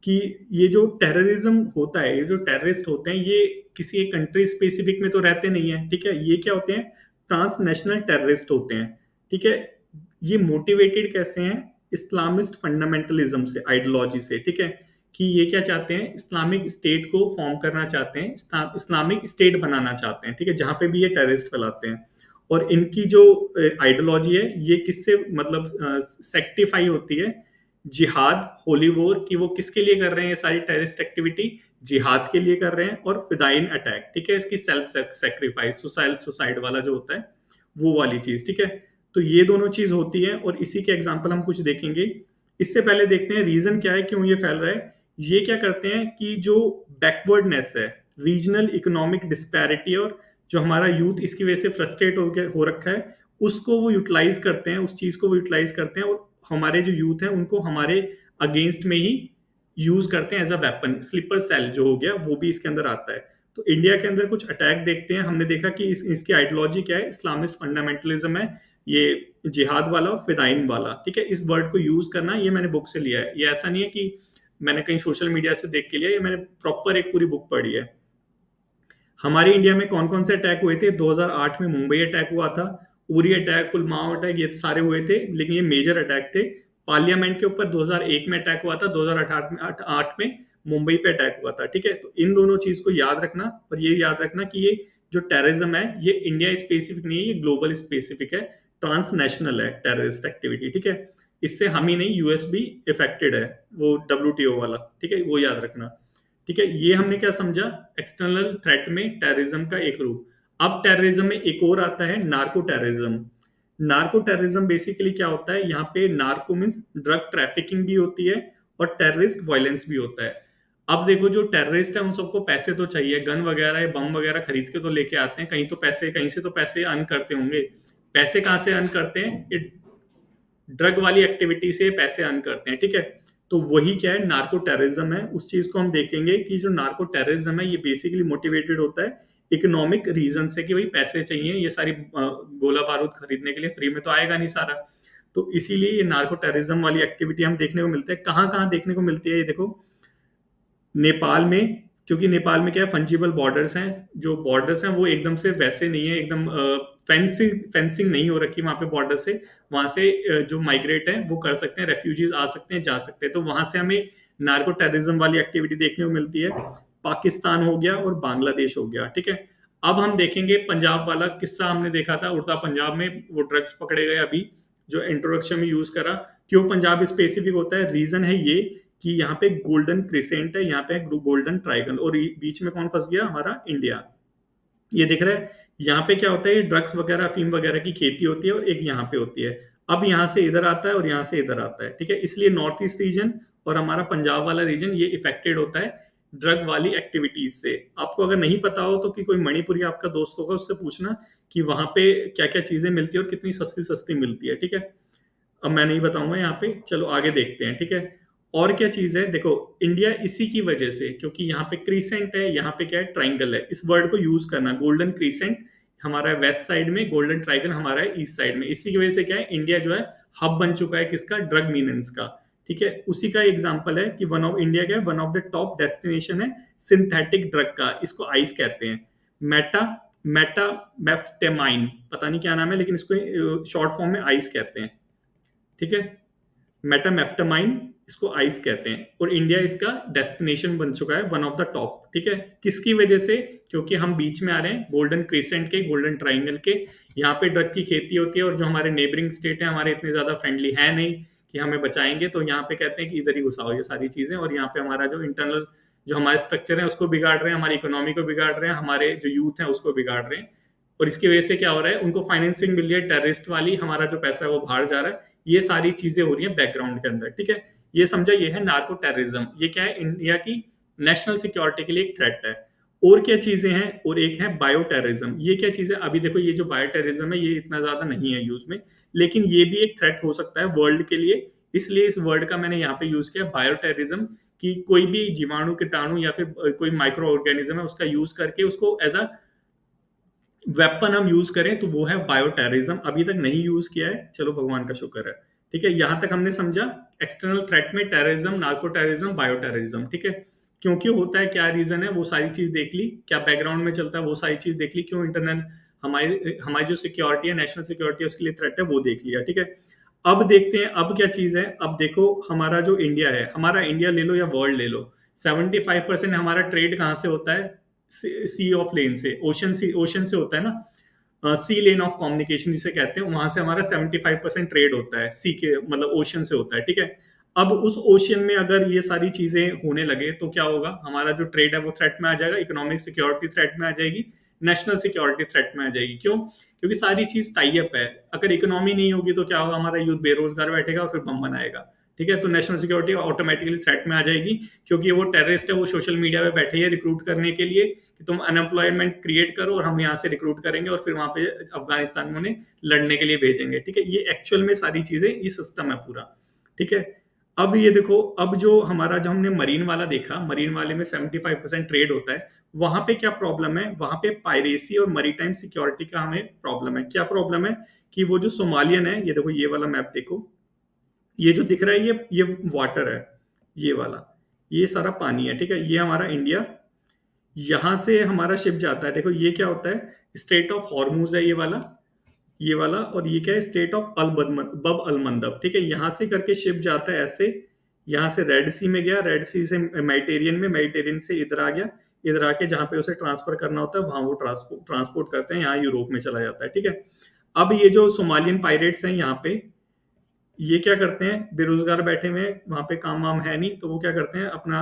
कि ये जो टेररिज्म होता है, ये जो टेररिस्ट होते हैं, ये किसी एक कंट्री स्पेसिफिक में तो रहते नहीं है, ठीक है। ये क्या होते हैं? ट्रांसनेशनल टेररिस्ट होते हैं, ठीक है। ये मोटिवेटेड कैसे हैं? इस्लामिस्ट फंडामेंटलिज्म से, आइडियोलॉजी से, ठीक है। कि ये क्या चाहते हैं? इस्लामिक स्टेट को फॉर्म करना चाहते हैं, इस्लामिक स्टेट बनाना चाहते हैं, ठीक है, जहां पे भी ये टेररिस्ट फैलाते हैं। और इनकी जो आइडियोलॉजी है, ये किससे मतलब सेक्टिफाई होती है? जिहाद, होली वॉर, की वो किसके लिए कर रहे हैं ये सारी टेररिस्ट एक्टिविटी? जिहाद के लिए कर रहे हैं। और फिदाइन अटैक, ठीक है, इसकी सेल्फ सेक्रीफाइस, सुसाइड वाला जो होता है, वो वाली चीज, ठीक है। तो ये दोनों चीज होती है, और इसी के एग्जाम्पल हम कुछ देखेंगे। इससे पहले देखते हैं रीजन क्या है, क्यों ये फैल रहा है। ये क्या करते हैं कि जो बैकवर्डनेस है, रीजनल इकोनॉमिक डिस्पैरिटी, और जो हमारा यूथ इसकी वजह से फ्रस्ट्रेट हो रखा है, उसको वो यूटिलाइज करते हैं, उस चीज को वो यूटिलाइज करते हैं, और हमारे जो यूथ है उनको हमारे अगेंस्ट में ही यूज करते हैं as a weapon. Sleeper cell जो हो गया, वो भी इसके अंदर आता है। तो इंडिया के अंदर कुछ अटैक देखते हैं। हमने देखा कि इसकी आइडियोलॉजी क्या है? इस्लामिस्ट फंडामेंटलिज्म है, ये जिहाद वाला और फिदाइन वाला, ठीक है। इस वर्ड को यूज करना, ये मैंने बुक से लिया है, ये ऐसा नहीं है कि मैंने कहीं सोशल मीडिया से देख के लिया, ये मैंने प्रॉपर एक पूरी बुक पढ़ी है। हमारे इंडिया में कौन कौन से अटैक हुए थे? 2008 में मुंबई अटैक हुआ था, उरी अटैक, पुलवामा अटैक, ये सारे हुए थे, लेकिन ये मेजर अटैक थे। पार्लियामेंट के ऊपर 2001 में अटैक हुआ था, 2008 में 8 में मुंबई पे अटैक हुआ था। ठीक है, तो इन दोनों चीज को याद रखना, और ये याद रखना कि ये जो टेररिज्म है ये इंडिया स्पेसिफिक नहीं है, ये ग्लोबल स्पेसिफिक है, ट्रांसनेशनल है टेररिस्ट एक्टिविटी। ठीक है, इससे हम ही नहीं, यूएस भी इफेक्टेड है, वो डब्ल्यूटीओ वाला। ठीक है, वो याद रखना। ठीक है, ये हमने क्या समझा? एक्सटर्नल थ्रेट में टेररिज्म का एक रूप। अब टेररिज्म में एक और आता है, narco terrorism. Narco terrorism basically क्या होता है? यहाँ पे नार्को मीन्स ड्रग ट्रैफिकिंग भी होती है और टेररिस्ट वायलेंस भी होता है। अब देखो, जो टेररिस्ट है उन सबको पैसे तो चाहिए, गन वगैरह या बम वगैरह खरीद के तो लेके आते हैं, कहीं तो पैसे, कहीं से तो पैसे अर्न करते होंगे। पैसे कहाँ से अर्न करते हैं? ये ड्रग वाली एक्टिविटी से पैसे अर्न करते हैं। ठीक है, तो वही क्या है, नार्को टेररिज्म है। उस चीज को हम देखेंगे कि जो नार्को टेररिज्म है ये बेसिकली मोटिवेटेड होता है इकोनॉमिक रीजन से, कि भाई पैसे चाहिए, ये सारी गोला बारूद खरीदने के लिए, फ्री में तो आएगा नहीं सारा। तो इसीलिए ये नार्को टेररिज्म वाली एक्टिविटी हम देखने को मिलते हैं। कहाँ कहाँ देखने को मिलती है ये देखो, नेपाल में, क्योंकि नेपाल में क्या है, फंजिबल बॉर्डर्स हैं। जो बॉर्डर्स हैं वो एकदम से वैसे नहीं है, एकदम फेंसिंग फेंसिंग नहीं हो रखी वहां पे बॉर्डर से। वहां से जो माइग्रेट है वो कर सकते हैं, रेफ्यूजीज आ सकते हैं, जा सकते हैं। तो वहां से हमें नार्को टेररिज्म वाली एक्टिविटी देखने को मिलती है। पाकिस्तान हो गया और बांग्लादेश हो गया। ठीक है, अब हम देखेंगे पंजाब वाला किस्सा, हमने देखा था उड़ता पंजाब में वो ड्रग्स पकड़े गए अभी, जो इंट्रोडक्शन में यूज करा। क्यों पंजाब स्पेसिफिक होता है? रीजन है ये कि यहाँ पे गोल्डन क्रिसेंट है, यहाँ पे गोल्डन ट्राइगल, और बीच में कौन फंस गया? हमारा इंडिया। ये दिख रहा है, यहाँ पे क्या होता है, ये ड्रग्स वगैरह, अफीम वगैरह की खेती होती है, और एक यहाँ पे होती है। अब यहाँ से इधर आता है और यहाँ से इधर आता है। ठीक है, इसलिए नॉर्थ ईस्ट रीजन और हमारा पंजाब वाला रीजन ये इफेक्टेड होता है ड्रग वाली एक्टिविटीज से। आपको अगर नहीं पता हो तो कि कोई मणिपुरी आपका दोस्त होगा, उससे पूछना कि वहां पे क्या क्या चीजें मिलती है और कितनी सस्ती सस्ती मिलती है। ठीक है, अब मैं नहीं बताऊंगा यहाँ पे, चलो आगे देखते हैं। ठीक है, और क्या चीज है देखो, इंडिया इसी की वजह से, क्योंकि यहाँ पे क्रीसेंट है, यहाँ पे क्या है, ट्राइंगल है, इस वर्ड को यूज करना, गोल्डन क्रीसेंट हमारा है वेस्ट साइड में, गोल्डन ट्राइंगल हमारा है ईस्ट साइड में। इसी की वजह से क्या है, इंडिया जो है हब बन चुका है किसका? ड्रग मीनेंस का। ठीक है, उसी का एग्जाम्पल है कि वन ऑफ इंडिया क्या है, one of the top destination है सिंथेटिक ड्रग का, इसको आइस कहते हैं। मेटा मेटा मेफ्टेमाइन, पता नहीं क्या नाम है, लेकिन इसको शॉर्ट फॉर्म में आइस कहते हैं। ठीक है, मेटामेफ्टामाइन, इसको आइस कहते हैं, और इंडिया इसका डेस्टिनेशन बन चुका है, वन ऑफ द टॉप। ठीक है, किसकी वजह से? क्योंकि हम बीच में आ रहे हैं गोल्डन क्रिसेंट के, गोल्डन ट्राइंगल के। यहाँ पे ड्रग की खेती होती है, और जो हमारे नेबरिंग स्टेट है हमारे इतने ज्यादा फ्रेंडली है नहीं कि हमें बचाएंगे, तो यहाँ पे कहते हैं कि इधर ही घुसाओ ये सारी चीजें, और यहाँ पे हमारा जो इंटरनल जो हमारे स्ट्रक्चर है उसको बिगाड़ रहे हैं, हमारी इकोनॉमी को बिगाड़ रहे हैं, हमारे जो यूथ है उसको बिगाड़ रहे हैं। और इसकी वजह से क्या हो रहा है, उनको फाइनेंसिंग मिल रही है टेररिस्ट वाली, हमारा जो पैसा है वो बाहर जा रहा है। ये सारी चीजें हो रही है बैकग्राउंड के अंदर। ठीक है, ये समझा, ये है नार्को टेररिज्म। ये क्या है, इंडिया की नेशनल सिक्योरिटी के लिए एक थ्रेट है। और क्या चीजें हैं? और एक है बायो टेररिज्म। ये क्या चीज है? अभी देखो, ये जो बायो टेररिज्म है ये इतना ज्यादा नहीं है यूज में, लेकिन ये भी एक थ्रेट हो सकता है वर्ल्ड के लिए। इसलिए इस वर्ड का मैंने यहाँ पे यूज किया, बायो टेररिज्म, कि कोई भी जीवाणु, कीटाणु या फिर कोई माइक्रो ऑर्गेनिज्म है उसका यूज करके उसको एज अ वेपन हम यूज करें, तो वो है बायो टेररिज्म। अभी तक नहीं यूज किया है, चलो भगवान का शुक्र है। ठीक है, यहां तक हमने समझा एक्सटर्नल थ्रेट में terrorism, narco terrorism, bio terrorism. ठीक है, क्यों क्यों होता है, क्या रीजन है, वो सारी चीज देख ली, क्या बैकग्राउंड में चलता है वो सारी चीज देख ली, क्यों इंटरनल हमारी हमारी जो सिक्योरिटी है, नेशनल सिक्योरिटी है, उसके लिए थ्रेट है, वो देख लिया। ठीक है, अब देखते हैं अब क्या चीज है। अब देखो, हमारा जो इंडिया है, हमारा इंडिया ले लो या वर्ल्ड ले लो, 75% हमारा ट्रेड कहाँ से होता है? सी ऑफ लेन से, ओशन से होता है ना, सी लेन ऑफ कम्युनिकेशन जिसे कहते हैं, वहां से हमारा 75% ट्रेड होता है, सी के मतलब ओशन से होता है। ठीक है, अब उस ओशन में अगर ये सारी चीजें होने लगे तो क्या होगा, हमारा जो ट्रेड है वो थ्रेट में आ जाएगा, इकोनॉमिक सिक्योरिटी थ्रेट में आ जाएगी, नेशनल सिक्योरिटी थ्रेट में आ जाएगी। क्यों? क्योंकि सारी चीज टाई अप है। अगर इकोनॉमी नहीं होगी तो क्या होगा, हमारा यूथ बेरोजगार बैठेगा और फिर बम बनाएगा। ठीक है, तो नेशनल सिक्योरिटी ऑटोमेटिकली थ्रेट में आ जाएगी, क्योंकि वो टेररिस्ट है, वो सोशल मीडिया पे बैठे हैं रिक्रूट करने के लिए कि तुम अनएम्प्लॉयमेंट क्रिएट करो और हम यहाँ से रिक्रूट करेंगे, और फिर वहां पे अफगानिस्तान में उन्हें लड़ने के लिए भेजेंगे। ठीक है, ये एक्चुअल में सारी चीजें, ये सिस्टम है पूरा। ठीक है, अब ये देखो, अब जो हमारा, जो हमने मरीन वाला देखा, मरीन वाले में 75% ट्रेड होता है, वहां पे क्या प्रॉब्लम है, वहां पे पायरेसी और मरीटाइम सिक्योरिटी का हमें प्रॉब्लम है। क्या प्रॉब्लम है कि वो जो सोमालियन है, ये देखो, ये वाला मैप देखो, ये जो दिख रहा है ये वाटर है, ये वाला, ये सारा पानी है। ठीक है, ये हमारा इंडिया, यहाँ से हमारा शिप जाता है, देखो ये क्या होता है, स्ट्रेट ऑफ हॉर्मूज है ये वाला, और ये क्या है, स्टेट ऑफ बब अलमंदब, ठीक है। यहाँ से करके शिप जाता है ऐसे, यहाँ से रेड सी में गया, रेड सी से मेडिटेरियन में, मेडिटेरियन से इधर आ गया, इधर आके जहाँ पे उसे ट्रांसफर करना होता है वहां वो ट्रांसपोर्ट करते हैं, यहाँ यूरोप में चला जाता है, ठीक है। अब ये जो सोमालियन पायरेट्स हैं यहाँ पे, ये क्या करते हैं, बेरोजगार बैठे हुए हैं वहां पे, काम वाम है नहीं, तो वो क्या करते हैं, अपना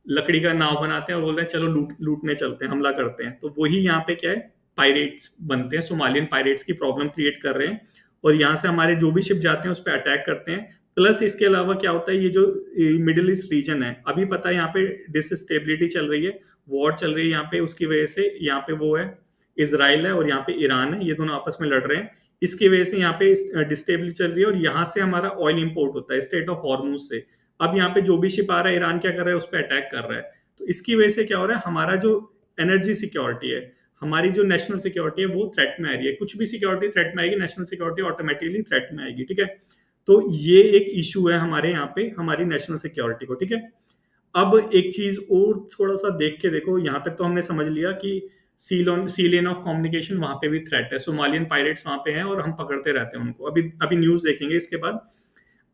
लकड़ी का नाव बनाते हैं और बोलते हैं चलो लूटने चलते हैं, हमला करते हैं। तो वही यहाँ पे क्या है, पायरेट्स बनते हैं, सोमालियन पायरेट्स की प्रॉब्लम क्रिएट कर रहे हैं, और यहाँ से हमारे जो भी शिप जाते हैं उस पर अटैक करते हैं। प्लस इसके अलावा क्या होता है, ये जो मिडिल ईस्ट रीजन है, अभी पता है यहाँ पे डिसस्टेबिलिटी चल रही है, वॉर चल रही है यहाँ पे, उसकी वजह से यहाँ पे वो है, इसराइल है और यहाँ पे ईरान है, ये दोनों आपस में लड़ रहे हैं, इसकी वजह से यहाँ पे डिस्टेबिलिटी चल रही है, और यहाँ से हमारा ऑयल इंपोर्ट होता है स्टेट ऑफ हॉर्मूज से। अब यहाँ पे जो भी शिप आ रहा है, ईरान क्या कर रहा है, उस पर अटैक कर रहा है। तो इसकी वजह से क्या हो रहा है, हमारा जो एनर्जी सिक्योरिटी है, हमारी जो नेशनल सिक्योरिटी है वो थ्रेट में आ रही है। कुछ भी सिक्योरिटी थ्रेट में आएगी, नेशनल सिक्योरिटी ऑटोमेटिकली थ्रेट में आएगी, ठीक है। तो ये एक इशू है हमारे यहाँ पे, हमारी नेशनल सिक्योरिटी को, ठीक है। अब एक चीज और थोड़ा सा देख के देखो, यहाँ तक तो हमने समझ लिया कि सी लेन ऑफ कम्युनिकेशन वहां पे भी थ्रेट है, सोमालियन पायरेट्स वहां पे हैं और हम पकड़ते रहते हैं उनको। अभी अभी न्यूज देखेंगे इसके बाद।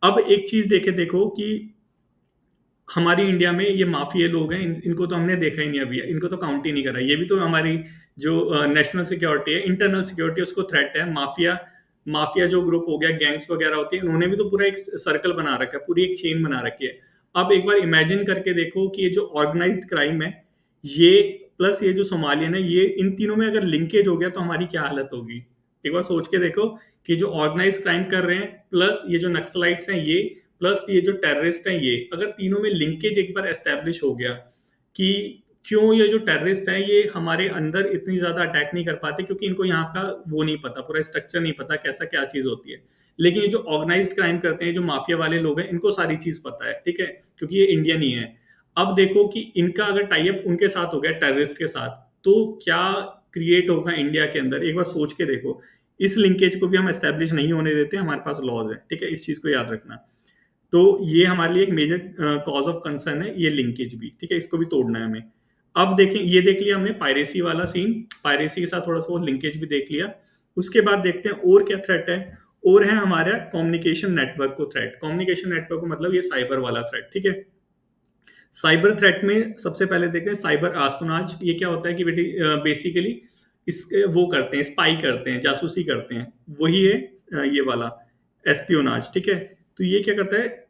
अब एक चीज देखे देखो कि हमारी इंडिया में ये माफिया लोग हैं, इनको तो हमने देखा ही नहीं अभी, इनको तो काउंट ही नहीं करा। ये भी तो हमारी जो नेशनल सिक्योरिटी है, इंटरनल सिक्योरिटी, उसको थ्रेट है। माफिया माफिया जो ग्रुप हो गया, गैंग्स वगैरह होती है, उन्होंने भी तो पूरा एक सर्कल बना रखा है, पूरी एक चेन बना रखी है। अब एक बार इमेजिन करके देखो कि ये जो ऑर्गेनाइज्ड क्राइम है, ये प्लस ये जो सोमालियन है, ये इन तीनों में अगर लिंकेज हो गया तो हमारी क्या हालत होगी। एक बार सोच के देखो कि जो ऑर्गेनाइज क्राइम कर रहे हैं, प्लस ये जो नक्सलाइट्स हैं ये, प्लस ये जो टेररिस्ट हैं ये, अगर तीनों में लिंकेज एक बार एस्टेब्लिश हो गया कि क्यों ये जो टेररिस्ट हैं ये हमारे अंदर इतनी ज्यादा अटैक नहीं कर पाते, क्योंकि इनको यहाँ का वो नहीं पता, पूरा स्ट्रक्चर नहीं पता कैसा क्या चीज होती है। लेकिन ये जो ऑर्गेनाइज्ड क्राइम करते हैं, जो माफिया वाले लोग हैं, इनको सारी चीज पता है, ठीक है, क्योंकि ये इंडियन ही है। अब देखो कि इनका अगर टाई अप उनके साथ हो गया, टेररिस्ट के साथ, तो क्या क्रिएट होगा इंडिया के अंदर, एक बार सोच के देखो। इस लिंकेज को भी हम एस्टेब्लिश नहीं होने देते, हमारे पास लॉज है, ठीक है, इस चीज को याद रखना। तो ये हमारे लिए एक मेजर कॉज ऑफ कंसर्न है, ये लिंकेज भी, ठीक है, इसको भी तोड़ना है हमें। अब देखें, ये देख लिया हमने पायरेसी वाला सीन, पायरेसी के साथ थोड़ा सा लिंकेज भी देख लिया। उसके बाद देखते हैं और क्या थ्रेट है। और है हमारा कम्युनिकेशन नेटवर्क को थ्रेट। कम्युनिकेशन नेटवर्क को मतलब ये साइबर वाला थ्रेट, ठीक है। साइबर थ्रेट में सबसे पहले देखते हैं साइबर आस्पियोनाज। ये क्या होता है कि बेटी बेसिकली इस वो करते हैं, स्पाई करते हैं, जासूसी करते हैं, वही है ये वाला एस्पियोनाज, ठीक है। तो ये क्या करता है,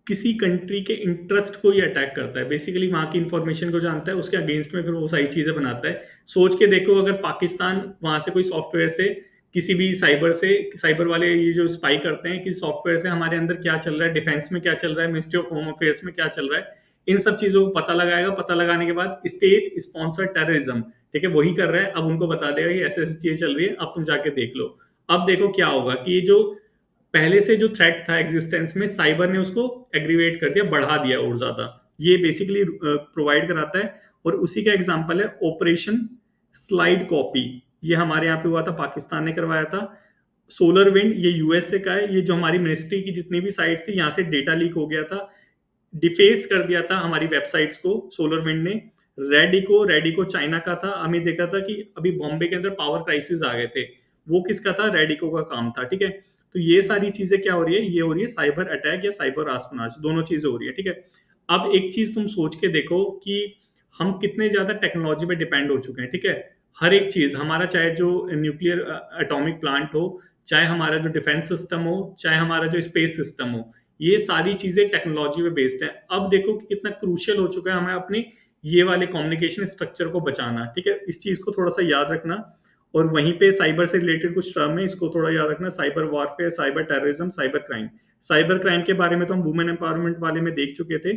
किसी कंट्री के इंटरेस्ट को ये अटैक करता है, बेसिकली वहां की इंफॉर्मेशन को जानता है, उसके अगेंस्ट में फिर वो सारी चीजें बनाता है। सोच के देखो, अगर पाकिस्तान वहां से कोई सॉफ्टवेयर से, किसी भी साइबर वाले ये जो स्पाई करते हैं कि सॉफ्टवेयर से हमारे अंदर क्या चल रहा है, डिफेंस में क्या चल रहा है, मिनिस्ट्री ऑफ होम अफेयर्स में क्या चल रहा है, इन सब चीजों को पता लगाएगा। पता लगाने के बाद स्टेट स्पॉन्सर टेररिज्म, ठीक है, वही कर रहा है, अब उनको बता देगा कि ऐसे ऐसी चीजें चल रही है, अब तुम जाके देख लो। अब देखो क्या होगा कि ये जो पहले से जो थ्रेट था एग्जिस्टेंस में, साइबर ने उसको एग्रीवेट कर दिया, बढ़ा दिया और ज्यादा। ये बेसिकली प्रोवाइड कराता है, और उसी का एग्जांपल है ऑपरेशन स्लाइड कॉपी। ये हमारे यहाँ पे हुआ था, पाकिस्तान ने करवाया था। सोलर विंड, ये यूएसए का है। ये जो हमारी मिनिस्ट्री की जितनी भी साइट थी, यहाँ से डेटा लीक हो गया था, डिफेस कर दिया था हमारी वेबसाइट्स को सोलर विंड ने। रेडिको चाइना का था। हमें देखा था कि अभी बॉम्बे के अंदर पावर क्राइसिस आ गए थे, वो किसका था, रेडिको का काम था, ठीक है। तो ये सारी चीजें क्या हो रही है, ये हो रही है साइबर अटैक या साइबर आस्पियोनाज, दोनों चीजें हो रही है, ठीक है। अब एक चीज तुम सोच के देखो कि हम कितने ज्यादा टेक्नोलॉजी पे डिपेंड हो चुके हैं, ठीक है। हर एक चीज हमारा, चाहे जो न्यूक्लियर एटॉमिक प्लांट हो, चाहे हमारा जो डिफेंस सिस्टम हो, चाहे हमारा जो स्पेस सिस्टम हो, ये सारी चीजें टेक्नोलॉजी पे बेस्ड है। अब देखो कि कितना क्रूशियल हो चुका है हमें अपने ये वाले कम्युनिकेशन स्ट्रक्चर को बचाना, ठीक है। इस चीज को थोड़ा सा याद रखना। और वहीं पे साइबर से रिलेटेड कुछ टर्म है, इसको थोड़ा याद रखना, cyber warfare, cyber terrorism, cyber crime. Cyber crime के बारे में तो हम वुमेन एम्पावरमेंट वाले में देख चुके थे।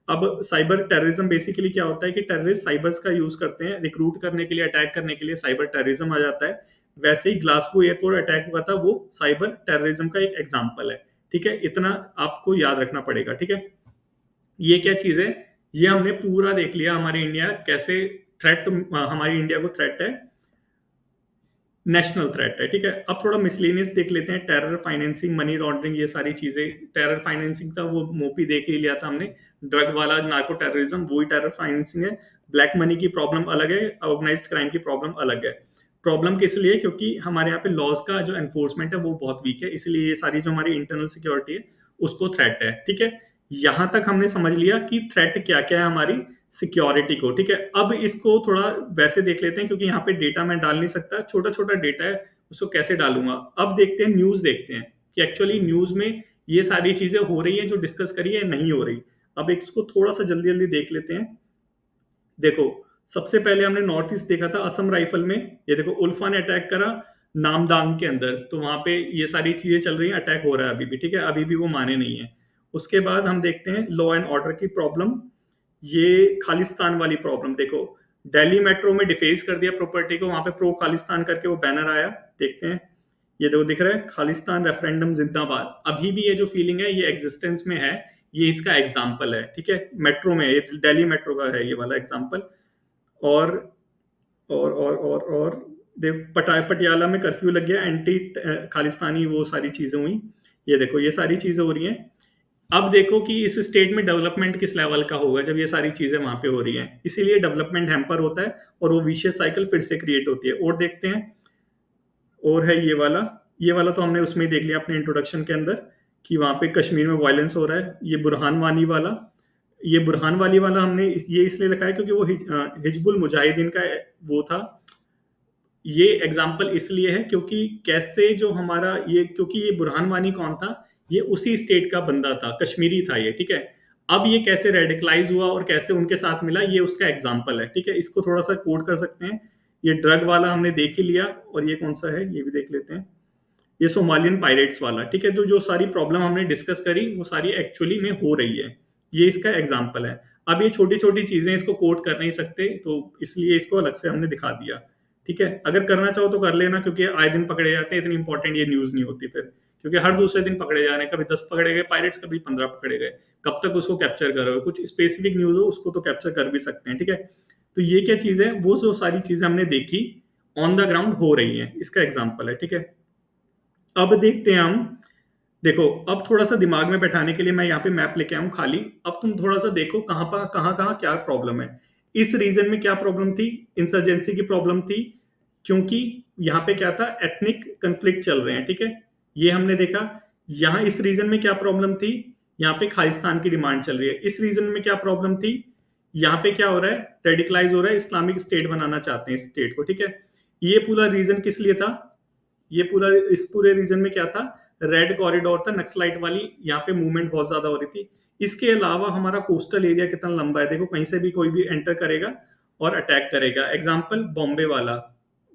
अब साइबर टेररिज्म बेसिकली क्या होता है कि टेररिस्ट साइबर्स का यूज करते हैं रिक्रूट करने के लिए, अटैक करने के लिए, साइबर टेररिज्म आ जाता है। वैसे ही ग्लासगो एयरपोर्ट अटैक हुआ था, वो साइबर टेररिज्म का एक एग्जाम्पल है, ठीक है। इतना आपको याद रखना पड़ेगा, ठीक है। ये क्या चीज है, ये हमने पूरा देख लिया हमारी इंडिया कैसे थ्रेट, हमारी इंडिया को थ्रेट है, नेशनल थ्रेट है, ठीक है। अब थोड़ा मिसलेनियस देख लेते हैं, टेरर फाइनेंसिंग, मनी लॉन्ड्रिंग, ये सारी चीजें। टेरर फाइनेंसिंग था वो मोपी देख ही लिया था हमने। ड्रग वाला नार्को टेररिज्म वही टेरर फाइनेंसिंग है, ब्लैक मनी की प्रॉब्लम अलग है, ऑर्गेनाइज्ड क्राइम की प्रॉब्लम अलग है। प्रॉब्लम किस लिए? क्योंकि हमारे यहाँ पे लॉज का जो एनफोर्समेंट है वो बहुत वीक है, इसलिए ये सारी जो हमारी इंटरनल सिक्योरिटी है उसको थ्रेट है। ठीक है, यहां तक हमने समझ लिया कि थ्रेट क्या क्या है हमारी सिक्योरिटी को। ठीक है, अब इसको थोड़ा वैसे देख लेते हैं, क्योंकि यहाँ पे डेटा मैं डाल नहीं सकता, छोटा छोटा डेटा है, उसको कैसे डालूंगा। अब देखते हैं, न्यूज देखते हैं कि एक्चुअली न्यूज में ये सारी चीजें हो रही है जो डिस्कस करी है, नहीं हो रही। अब इसको थोड़ा सा जल्दी जल्दी देख लेते हैं। देखो, सबसे पहले हमने नॉर्थ ईस्ट देखा था, असम राइफल में, ये देखो उल्फा ने अटैक करा नामदांग के अंदर, तो वहां पे ये सारी चीजें चल रही हैं, अटैक हो रहा है अभी भी। ठीक है, अभी भी वो माने नहीं है। उसके बाद हम देखते हैं लॉ एंड ऑर्डर की प्रॉब्लम, ये खालिस्तान वाली प्रॉब्लम। देखो, दिल्ली मेट्रो में डिफेस कर दिया प्रॉपर्टी को, वहां पे प्रो खालिस्तान करके वो बैनर आया, देखते हैं, ये देखो दिख रहा है, खालिस्तान रेफरेंडम जिंदाबाद। अभी भी ये जो फीलिंग है ये एग्जिस्टेंस में है, ये इसका एग्जाम्पल है। ठीक है, मेट्रो में, ये दिल्ली मेट्रो का है ये वाला एग्जाम्पल। और और देख, पटियाला में कर्फ्यू लग गया, एंटी खालिस्तानी वो सारी चीजें हुई, ये देखो ये सारी चीजें हो रही हैं। अब देखो कि इस स्टेट में डेवलपमेंट किस लेवल का होगा जब ये सारी चीजें वहां पे हो रही हैं, इसीलिए डेवलपमेंट हैम्पर होता है और वो विशियस साइकिल फिर से क्रिएट होती है। और देखते हैं, और है ये वाला तो हमने उसमें ही देख लिया अपने इंट्रोडक्शन के अंदर, कि वहां पे कश्मीर में वायलेंस हो रहा है। ये बुरहान वानी वाला, ये बुरहान वाली वाला हमने ये इसलिए लिखा है क्योंकि वो हिजबुल मुजाहिदीन का वो था। ये एग्जाम्पल इसलिए है क्योंकि कैसे जो हमारा ये, क्योंकि ये बुरहान वानी कौन था, ये उसी स्टेट का बंदा था, कश्मीरी था ये। ठीक है, अब ये कैसे रेडिकलाइज हुआ और कैसे उनके साथ मिला, ये उसका एग्जाम्पल है। ठीक है, इसको थोड़ा सा कोड कर सकते हैं। ये ड्रग वाला हमने देख ही लिया, और ये कौन सा है ये भी देख लेते हैं, ये सोमालियन पायरेट्स वाला। ठीक है, तो जो सारी प्रॉब्लम हमने डिस्कस करी वो सारी एक्चुअली में हो रही है, ये इसका एग्जाम्पल है। अब ये छोटी छोटी चीजें इसको कोट कर नहीं सकते, तो इसलिए इसको अलग से हमने दिखा दिया। ठीक है, अगर करना चाहो तो कर लेना, क्योंकि आए दिन पकड़े जाते हैं, इतनी इंपॉर्टेंट ये न्यूज नहीं होती फिर, क्योंकि हर दूसरे दिन पकड़े जा रहे हैं, कभी 10 पकड़े गए पायरेट्स, कभी 15 पकड़े गए, कब तक उसको कैप्चर करोगे? कुछ स्पेसिफिक न्यूज हो उसको तो कैप्चर कर भी सकते हैं। ठीक है, तो ये क्या चीज है, वो जो सारी चीजें हमने देखी ऑन द ग्राउंड हो रही है, इसका एग्जाम्पल है। ठीक है, अब देखते हैं हम, देखो अब थोड़ा सा दिमाग में बैठाने के लिए मैं यहाँ पे मैप लेके आऊं खाली। अब तुम थोड़ा सा देखो कहाँ पर कहाँ कहाँ क्या प्रॉब्लम है। इस रीजन में क्या प्रॉब्लम थी, इंसर्जेंसी की प्रॉब्लम थी, क्योंकि यहाँ पे क्या था, एथनिक कंफ्लिक्ट चल रहे हैं। ठीक है, ये हमने देखा। यहाँ इस रीजन में क्या प्रॉब्लम थी, यहाँ पे खालिस्तान की डिमांड चल रही है। इस रीजन में क्या प्रॉब्लम थी, यहाँ पे क्या हो रहा है, रेडिकलाइज हो रहा है, इस्लामिक स्टेट बनाना चाहते हैं स्टेट को। ठीक है, ये पूरा रीजन किस लिए था, ये पूरा, इस पूरे रीजन में क्या था, रेड कॉरिडोर था, नक्सलाइट वाली, यहाँ पे मूवमेंट बहुत ज्यादा हो रही थी। इसके अलावा हमारा कोस्टल एरिया कितना लंबा है, देखो कहीं से भी कोई भी एंटर करेगा और अटैक करेगा। एग्जाम्पल बॉम्बे वाला,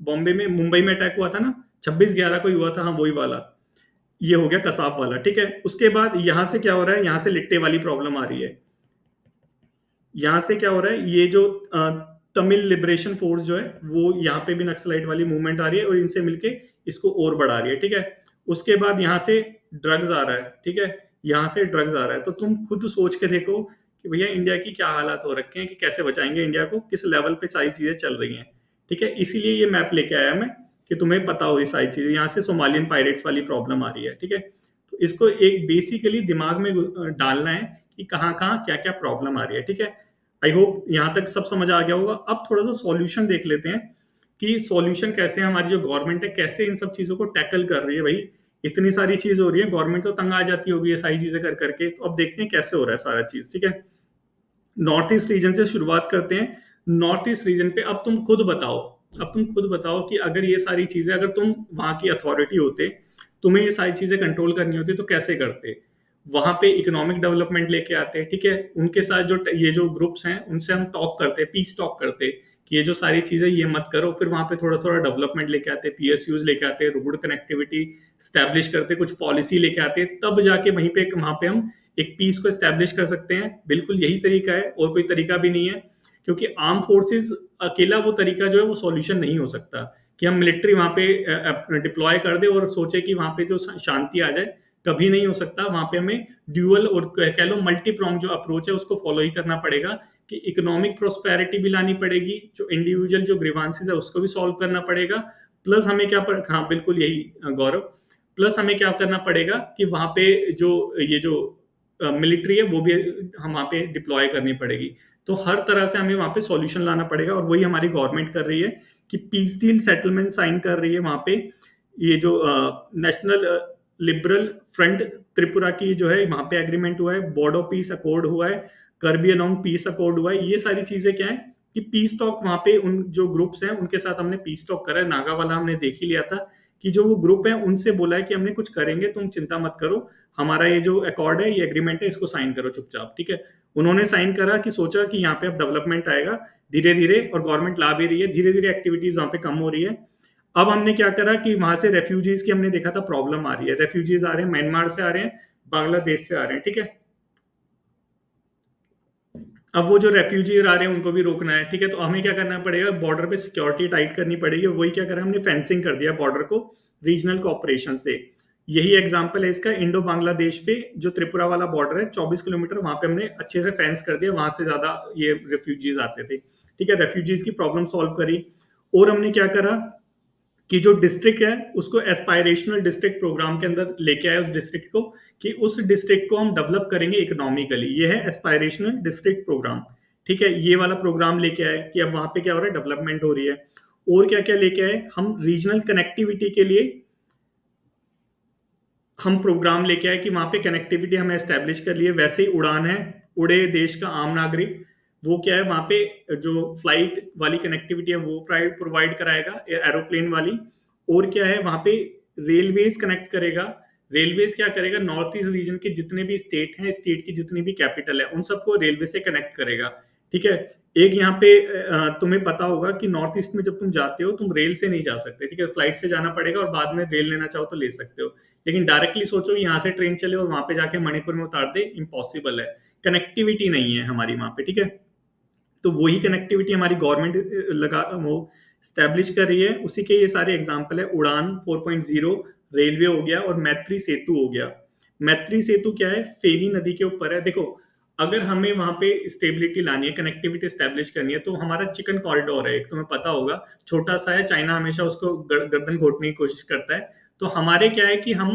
बॉम्बे में, मुंबई में अटैक हुआ था ना 26/11 को हुआ था, हाँ वही वाला, ये हो गया कसाब वाला। ठीक है, उसके बाद यहां से क्या हो रहा है, यहां से लिट्टे वाली प्रॉब्लम आ रही है। यहां से क्या हो रहा है, ये जो तमिल लिबरेशन फोर्स जो है वो यहाँ पे भी नक्सलाइट वाली मूवमेंट आ रही है और इनसे मिलके इसको और बढ़ा रही है। ठीक है, उसके बाद यहाँ से ड्रग्स आ रहा है। ठीक है, यहाँ से ड्रग्स आ रहा है, तो तुम खुद सोच के देखो कि भैया इंडिया की क्या हालात हो रखे हैं, कि कैसे बचाएंगे इंडिया को, किस लेवल पे सारी चीजें चल रही हैं। ठीक है, इसीलिए ये मैप लेके आया मैं कि तुम्हें पता हो ये सारी चीजें। यहाँ से सोमालियन पायरेट्स वाली प्रॉब्लम आ रही है। ठीक है, तो इसको एक बेसिकली दिमाग में डालना है कि कहाँ कहाँ क्या क्या प्रॉब्लम आ रही है। ठीक है, आई होप यहाँ तक सब समझ आ गया होगा। अब थोड़ा सा सॉल्यूशन देख लेते हैं कि सॉल्यूशन कैसे हमारी जो गवर्नमेंट है कैसे इन सब चीजों को टैकल कर रही है। भाई इतनी सारी चीज हो रही है, गवर्नमेंट तो तंग आ जाती होगी ये सारी चीजें कर करके। तो अब देखते हैं कैसे हो रहा है सारा चीज। ठीक है, नॉर्थ ईस्ट रीजन से शुरुआत करते हैं। नॉर्थ ईस्ट रीजन पे अब तुम खुद बताओ, कि अगर ये सारी चीजें, अगर तुम वहां की अथॉरिटी होते, तुम्हें ये सारी चीजें कंट्रोल करनी होती तो कैसे करते? वहां पे इकोनॉमिक डेवलपमेंट लेके आते हैं। ठीक है, उनके साथ जो ये जो ग्रुप्स हैं उनसे हम टॉक करते, पीस टॉक करते कि ये जो सारी चीजें ये मत करो। फिर वहां पे थोड़ा थोड़ा डेवलपमेंट लेके आते, पीएसयूज लेके आते, रोड कनेक्टिविटी स्टैब्लिश करते, कुछ पॉलिसी लेके आते, तब जाके वहीं पे वहां पे हम एक पीस को स्टैब्लिश कर सकते हैं। बिल्कुल यही तरीका है, और कोई तरीका भी नहीं है, क्योंकि आर्म फोर्सेस अकेला वो तरीका जो है वो सॉल्यूशन नहीं हो सकता कि हम मिलिट्री वहां पे डिप्लॉय कर दे और सोचे कि वहां पे जो शांति आ जाए। कभी नहीं हो सकता। वहां पे हमें ड्यूअल और कह लो मल्टी प्रॉन्ग जो अप्रोच है उसको फॉलो ही करना पड़ेगा, कि इकोनॉमिक प्रोस्पेरिटी भी लानी पड़ेगी, जो इंडिविजुअल जो ग्रीवांसेस है उसको भी सॉल्व करना पड़ेगा, प्लस हमें क्या हाँ बिल्कुल यही गौरव, प्लस हमें क्या करना पड़ेगा कि वहां पे जो ये जो मिलिट्री है वो भी हम वहाँ पे डिप्लॉय करनी पड़ेगी। तो हर तरह से हमें वहाँ पे सॉल्यूशन लाना पड़ेगा, और वही हमारी गवर्नमेंट कर रही है कि पीस डील सेटलमेंट साइन कर रही है वहाँ पे। ये जो नेशनल लिबरल फ्रंट त्रिपुरा की जो है वहाँ पे एग्रीमेंट हुआ है, बोडो पीस अकॉर्ड हुआ है, कर्बी अलोंग पीस अकॉर्ड हुआ है। ये सारी चीजें क्या है कि पीस टॉक वहाँ पे उन जो ग्रुप्स हैं उनके साथ हमने पीस टॉक करा है। नागा वाला हमने देख ही लिया था कि जो वो ग्रुप है उनसे बोला है कि हमने कुछ करेंगे, तुम चिंता मत करो, हमारा ये जो अकॉर्ड है, ये एग्रीमेंट है, इसको साइन करो चुपचाप, ठीक है। उन्होंने साइन करा कि सोचा कि यहाँ पे अब डेवलपमेंट आएगा धीरे धीरे, और गवर्नमेंट ला भी रही है, धीरे धीरे एक्टिविटीज वहाँ पे कम हो रही है। अब हमने क्या करा कि वहां से रेफ्यूजीज की हमने देखा था प्रॉब्लम आ रही है, रेफ्यूजीज आ रहे हैं म्यांमार से आ रहे हैं, बांग्लादेश से आ रहे हैं, ठीक है। अब वो जो रेफ्यूजी आ रहे हैं उनको भी रोकना है, ठीक है। तो हमें क्या करना पड़ेगा, बॉर्डर पे सिक्योरिटी टाइट करनी पड़ेगी। वही क्या करा हमने, फेंसिंग कर दिया बॉर्डर को रीजनल कोऑपरेशन से। यही एग्जांपल है इसका, इंडो बांग्लादेश पे जो त्रिपुरा वाला बॉर्डर है 24 किलोमीटर, वहां पे हमने अच्छे से फेंस कर दिया, वहां से ज्यादा ये रेफ्यूजीज आते थे, ठीक है। रेफ्यूजीज की प्रॉब्लम सॉल्व करी। और हमने क्या करा कि जो डिस्ट्रिक्ट है उसको एस्पायरेशनल डिस्ट्रिक्ट प्रोग्राम के अंदर लेके आए, उस डिस्ट्रिक्ट को, कि उस डिस्ट्रिक्ट को हम डेवलप करेंगे इकोनॉमिकली। ये है एस्पायरेशनल डिस्ट्रिक्ट प्रोग्राम, ठीक है। ये वाला प्रोग्राम लेके आए कि अब वहां पे क्या हो रहा है, डेवलपमेंट हो रही है। और क्या क्या लेके आए हम, रीजनल कनेक्टिविटी के लिए हम प्रोग्राम लेके आए कि वहां पे कनेक्टिविटी हमें एस्टेब्लिश कर लिए। वैसे ही उड़ान है, उड़े देश का आम नागरिक, वो क्या है वहां पे जो फ्लाइट वाली कनेक्टिविटी है वो प्रोवाइड कराएगा, एरोप्लेन वाली। और क्या है वहां पे, रेलवेज कनेक्ट करेगा। रेलवेज क्या करेगा, नॉर्थ ईस्ट रीजन के जितने भी स्टेट हैं, स्टेट की जितनी भी कैपिटल है, उन सबको रेलवे से कनेक्ट करेगा, ठीक है। एक यहाँ पे तुम्हें पता होगा कि नॉर्थ ईस्ट में जब तुम जाते हो तुम रेल से नहीं जा सकते, ठीक है, फ्लाइट से जाना पड़ेगा, और बाद में रेल लेना चाहो तो ले सकते हो। लेकिन डायरेक्टली सोचो यहाँ से ट्रेन चले और वहां पे जाके मणिपुर में उतार दे, इम्पॉसिबल है, कनेक्टिविटी नहीं है हमारी वहां पे, ठीक है। तो वही कनेक्टिविटी हमारी गवर्नमेंट लगा वो स्टैब्लिश कर रही है, उसी के ये सारे एग्जाम्पल है। उड़ान 4.0 रेलवे हो गया, और मैत्री सेतु हो गया। मैत्री सेतु क्या है, फेनी नदी के ऊपर है। देखो, अगर हमें वहां पे स्टेबिलिटी लानी है, कनेक्टिविटी स्टैब्लिश करनी है, तो हमारा चिकन कॉरिडोर है एक, तुम्हें पता होगा, छोटा सा है, चाइना हमेशा उसको गर्दन घोटने की कोशिश करता है। तो हमारे क्या है कि हम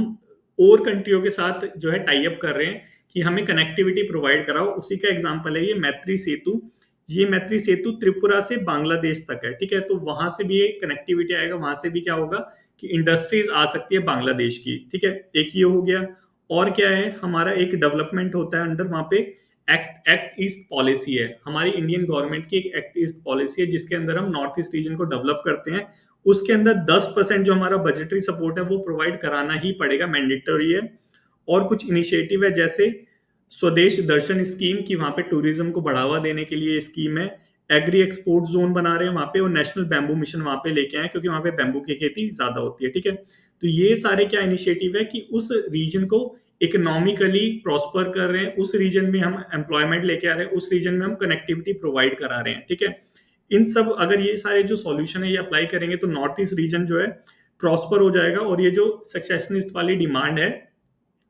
और कंट्रियों के साथ जो है टाई अप कर रहे हैं कि हमें कनेक्टिविटी प्रोवाइड कराओ। उसी का एग्जांपल है ये मैत्री सेतु। ये मैत्री सेतु त्रिपुरा से बांग्लादेश तक है, ठीक है। तो वहां से भी एक कनेक्टिविटी आएगा, वहां से भी क्या होगा कि इंडस्ट्रीज आ सकती है बांग्लादेश की, ठीक है। एक ये हो गया। और क्या है, हमारा एक डेवलपमेंट होता है अंडर वहां पे, एक्ट ईस्ट पॉलिसी है हमारी इंडियन गवर्नमेंट की, एक एक्ट ईस्ट पॉलिसी है जिसके अंदर हम नॉर्थ ईस्ट रीजन को डेवलप करते हैं। उसके अंदर 10% जो हमारा बजटरी सपोर्ट है वो प्रोवाइड कराना ही पड़ेगा, मैंडेटरी है। और कुछ इनिशिएटिव है जैसे स्वदेश दर्शन स्कीम की, वहां पे टूरिज्म को बढ़ावा देने के लिए स्कीम है। एग्री एक्सपोर्ट जोन बना रहे हैं वहां पे, और नेशनल बैम्बू मिशन वहां पे लेके आए क्योंकि वहां पे बैम्बू की खेती ज्यादा होती है, ठीक है। तो ये सारे क्या इनिशिएटिव है कि उस रीजन को इकोनॉमिकली प्रॉस्पर कर रहे हैं, उस रीजन में हम एम्प्लॉयमेंट लेके आ रहे हैं, उस रीजन में हम कनेक्टिविटी प्रोवाइड करा रहे हैं, ठीक है। इन सब अगर ये सारे जो सॉल्यूशन है ये अप्लाई करेंगे तो नॉर्थ ईस्ट रीजन जो है प्रॉस्पर हो जाएगा, और ये जो सक्सेशनिस्ट वाली डिमांड है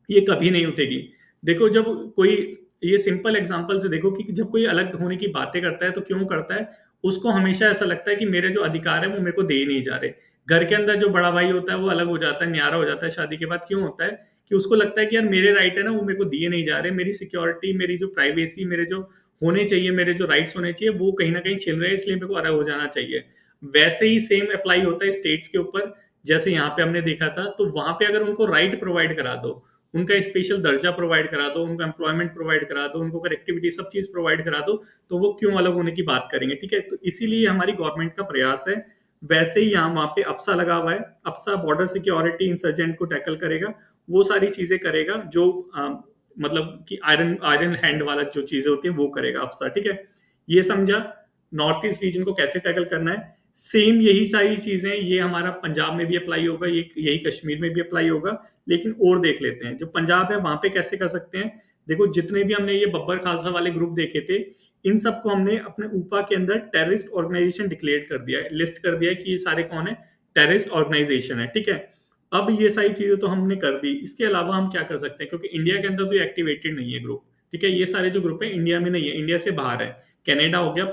ये कभी नहीं उठेगी। देखो, जब कोई, ये सिंपल एग्जांपल से देखो कि जब कोई अलग होने की बातें करता है तो क्यों करता है, उसको हमेशा ऐसा लगता है कि मेरे जो अधिकार है वो मेरे को दे ही नहीं जा रहे। घर के अंदर जो बड़ा भाई होता है वो अलग हो जाता है, न्यारा हो जाता है शादी के बाद, क्यों होता है कि उसको लगता है कि यार मेरे राइट है ना वो मेरे को दिए नहीं जा रहे, मेरी सिक्योरिटी, मेरी जो प्राइवेसी, मेरे जो होने चाहिए, मेरे जो राइट्स होने चाहिए वो कहीं ना कहीं छिल रहे हैं, इसलिए मेरे को अलग हो जाना चाहिए। वैसे ही सेम अप्लाई होता है स्टेट्स के ऊपर। जैसे यहाँ पे हमने देखा था, तो वहां पे अगर उनको राइट प्रोवाइड करा दो, उनका स्पेशल दर्जा प्रोवाइड करा दो, उनका एम्प्लॉयमेंट प्रोवाइड करा दो, उनको कनेक्टिविटी सब चीज प्रोवाइड करा दो, तो वो क्यों अलग होने की बात करेंगे, ठीक है। तो इसीलिए हमारी गवर्नमेंट का प्रयास है। वैसे ही यहाँ वहां पे अप्सा लगा हुआ है, अप्सा बॉर्डर सिक्योरिटी इंसर्जेंट को टैकल करेगा, वो सारी चीजें करेगा जो मतलब कि आयरन आयरन हैंड वाला जो चीजें होती है वो करेगा अफसर, ठीक है। ये समझा नॉर्थ ईस्ट रीजन को कैसे टैकल करना है। सेम यही सारी चीजें ये हमारा पंजाब में भी अप्लाई होगा, ये यही कश्मीर में भी अप्लाई होगा। लेकिन और देख लेते हैं, जो पंजाब है वहां पे कैसे कर सकते हैं। देखो, जितने भी हमने ये बब्बर खालसा वाले ग्रुप देखे थे, इन सबको हमने अपने ऊपा के अंदर टेररिस्ट ऑर्गेनाइजेशन डिक्लेयर कर दिया है, लिस्ट कर दिया है कि ये सारे कौन है, टेररिस्ट ऑर्गेनाइजेशन है, ठीक है। अब ये सारी चीजें तो हमने कर दी, इसके अलावा हम क्या कर सकते हैं, क्योंकि इंडिया के अंदर तो एक्टिवेटेड नहीं है ग्रुप, ठीक है। ये सारे जो ग्रुप है इंडिया में नहीं है, इंडिया से बाहर है। कनाडा हो गया,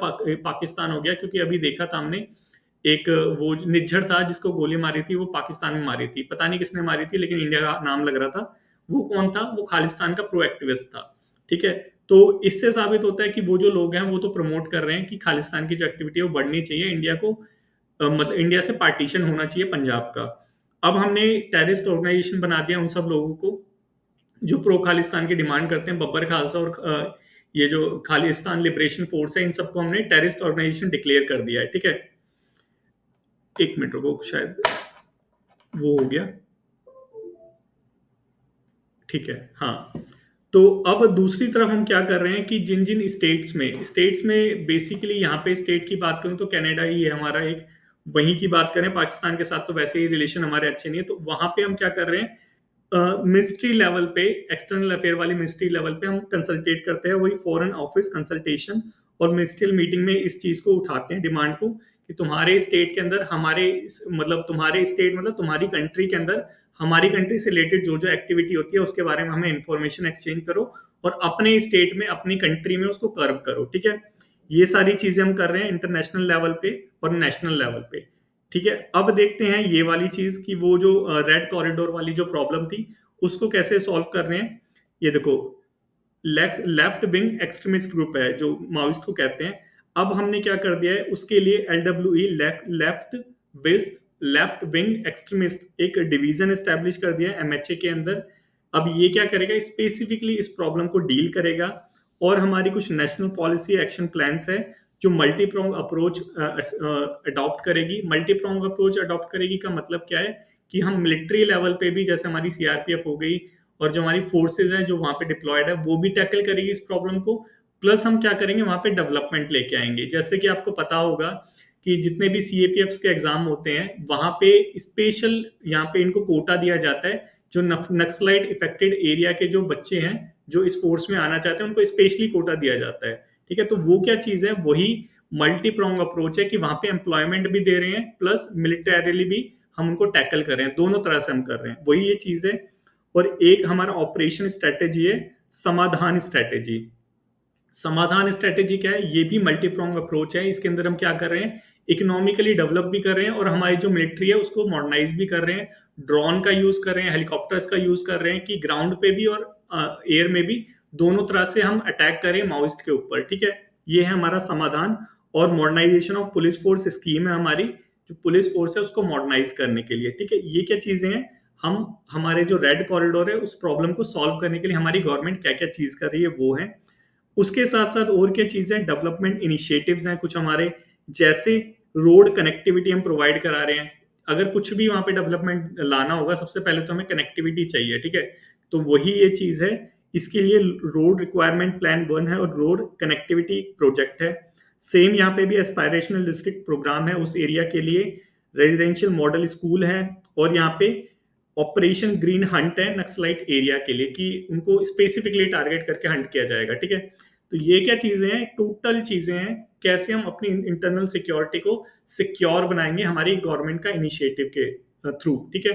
पाकिस्तान हो गया, क्योंकि अभी देखा था हमने एक वो निज्जर था जिसको गोली मारी थी, वो पाकिस्तान में मारी थी, पता नहीं किसने मारी थी, लेकिन इंडिया का नाम लग रहा था। वो कौन था? वो खालिस्तान का प्रो एक्टिविस्ट था। ठीक है, तो इससे साबित होता है कि वो जो लोग हैं वो तो प्रमोट कर रहे हैं कि खालिस्तान की जो एक्टिविटी है वो बढ़नी चाहिए, इंडिया को मतलब इंडिया से पार्टीशन होना चाहिए पंजाब का। अब हमने टेररिस्ट ऑर्गेनाइजेशन बना दिया उन सब लोगों को जो प्रो खालिस्तान की डिमांड करते हैं, बब्बर खालसा और ये जो खालिस्तान लिबरेशन फोर्स है, इन सबको हमने टेररिस्ट ऑर्गेनाइजेशन डिक्लेयर कर दिया है। ठीक है, एक मिनट रुको, शायद वो हो गया। ठीक है, हाँ। तो अब दूसरी तरफ हम क्या कर रहे हैं कि जिन जिन स्टेट्स में बेसिकली यहाँ पे स्टेट की बात करूं तो कनाडा ही है हमारा एक, वहीं की बात करें, पाकिस्तान के साथ तो वैसे ही रिलेशन हमारे अच्छे नहीं है, तो वहां पे हम क्या कर रहे हैं, मिनिस्ट्री लेवल पे, एक्सटर्नल अफेयर वाली मिनिस्ट्री लेवल पे हम कंसल्टेट करते हैं, वही फॉरेन ऑफिस कंसल्टेशन, और मिनिस्ट्रियल मीटिंग में इस चीज को उठाते हैं, डिमांड को, कि तुम्हारे स्टेट के अंदर हमारे मतलब तुम्हारे स्टेट मतलब तुम्हारी कंट्री के अंदर हमारी कंट्री से रिलेटेड जो जो एक्टिविटी होती है उसके बारे में हमें इंफॉर्मेशन एक्सचेंज करो, और अपने स्टेट में अपनी कंट्री में उसको कर्व करो। ठीक है, ये सारी चीजें हम कर रहे हैं इंटरनेशनल लेवल पे और नेशनल लेवल पे। ठीक है, अब देखते हैं ये वाली चीज कि वो जो रेड कॉरिडोर वाली जो प्रॉब्लम थी उसको कैसे सॉल्व कर रहे हैं। ये देखो, लेफ्ट विंग एक्सट्रीमिस्ट ग्रुप है जो माओइस्ट को कहते हैं। अब हमने क्या कर दिया है उसके लिए LWE, लेफ्ट विस्ट लेफ्ट विंग एक्सट्रीमिस्ट, एक डिवीजन एस्टेब्लिश कर दिया है MHA के अंदर। अब ये क्या करेगा, स्पेसिफिकली इस प्रॉब्लम को डील करेगा, और हमारी कुछ नेशनल पॉलिसी एक्शन प्लान्स है जो मल्टी प्रोंग अप्रोच अडॉप्ट करेगी। मल्टी प्रोंग अप्रोच अडॉप्ट करेगी का मतलब क्या है कि हम मिलिट्री लेवल पे भी, जैसे हमारी CRPF हो गई और जो हमारी फोर्सेज हैं जो वहां पे डिप्लॉयड है, वो भी टैकल करेगी इस प्रॉब्लम को। प्लस हम क्या करेंगे, वहां पे डेवलपमेंट लेके आएंगे। जैसे कि आपको पता होगा कि जितने भी CAPF के एग्जाम होते हैं वहां पे स्पेशल यहाँ पे इनको कोटा दिया जाता है, जो नक्सलाइट इफेक्टेड एरिया के जो बच्चे हैं जो इस फोर्स में आना चाहते हैं उनको स्पेशली कोटा दिया जाता है। ठीक है, तो वो क्या चीज है, वही मल्टी प्रोंग अप्रोच है कि वहां पे एम्प्लॉयमेंट भी दे रहे हैं प्लस मिलिटरीली भी हम उनको टैकल कर रहे हैं, दोनों तरह से हम कर रहे हैं, वही ये चीज है। और एक हमारा ऑपरेशन स्ट्रेटेजी है समाधान स्ट्रेटेजी। समाधान स्ट्रेटेजी क्या है, ये भी मल्टी प्रोंग अप्रोच है। इसके अंदर हम क्या कर रहे हैं, इकोनॉमिकली डेवलप भी कर रहे हैं और हमारी जो मिलिट्री है उसको मॉडर्नाइज भी कर रहे हैं, ड्रोन का यूज कर रहे हैं, हेलीकॉप्टर्स का यूज कर रहे हैं कि ग्राउंड पे भी और एयर में भी दोनों तरह से हम अटैक करें माओइस्ट के ऊपर। ठीक है, ये है हमारा समाधान। और modernisation of police force scheme है हमारी, जो पुलिस फोर्स है उसको मॉडर्नाइज करने के लिए। ठीक है, ये क्या चीजें हैं, हम हमारे जो रेड कॉरिडोर है उस प्रॉब्लम को सॉल्व करने के लिए हमारी गवर्नमेंट क्या क्या चीज कर रही है वो है। उसके साथ साथ और क्या चीजें, डेवलपमेंट इनिशिएटिव्स हैं कुछ हमारे, जैसे रोड कनेक्टिविटी हम प्रोवाइड करा रहे हैं। अगर कुछ भी वहां पे डेवलपमेंट लाना होगा सबसे पहले तो हमें कनेक्टिविटी चाहिए। ठीक है, तो वही ये चीज है, इसके लिए रोड रिक्वायरमेंट प्लान 1 है और रोड कनेक्टिविटी प्रोजेक्ट है। सेम यहाँ पे भी एस्पायरेशनल डिस्ट्रिक्ट प्रोग्राम है उस एरिया के लिए, रेजिडेंशियल मॉडल स्कूल है, और यहाँ पे ऑपरेशन ग्रीन हंट है नक्सलाइट एरिया के लिए कि उनको स्पेसिफिकली टारगेट करके हंट किया जाएगा। ठीक है, तो ये क्या चीजें हैं, टोटल चीजें हैं कैसे हम अपनी इंटरनल सिक्योरिटी को सिक्योर बनाएंगे हमारी गवर्नमेंट का इनिशिएटिव के थ्रू। ठीक है,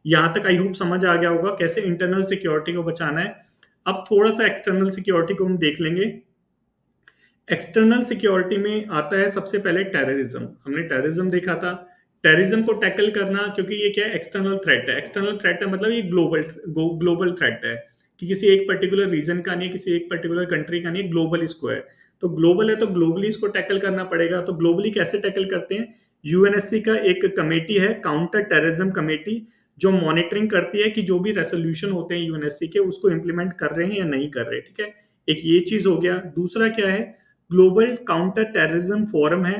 यहां तक आई होप समझ आ गया होगा कैसे इंटरनल सिक्योरिटी को बचाना है। अब थोड़ा सा एक्सटर्नल सिक्योरिटी को हम देख लेंगे। एक्सटर्नल सिक्योरिटी में आता है सबसे पहले टेररिज्म। हमने टेररिज्म देखा था, टेररिज्म को टैकल करना, क्योंकि ये क्या है, एक्सटर्नल थ्रेट है। एक्सटर्नल थ्रेट है मतलब ये ग्लोबल थ्रेट है कि किसी एक पर्टिकुलर रीजन का नहीं है, किसी एक पर्टिकुलर कंट्री का नहीं है, ग्लोबल इसको है। तो ग्लोबल है तो ग्लोबली इसको टैकल करना पड़ेगा। तो ग्लोबली कैसे टैकल करते हैं, UNSC का एक कमेटी है, काउंटर टेररिज्म कमेटी, जो मॉनिटरिंग करती है कि जो भी रेसोल्यूशन होते हैं UNSC के उसको इंप्लीमेंट कर रहे हैं या नहीं कर रहे। ठीक है, एक ये चीज हो गया। दूसरा क्या है, ग्लोबल काउंटर टेररिज्म फोरम है।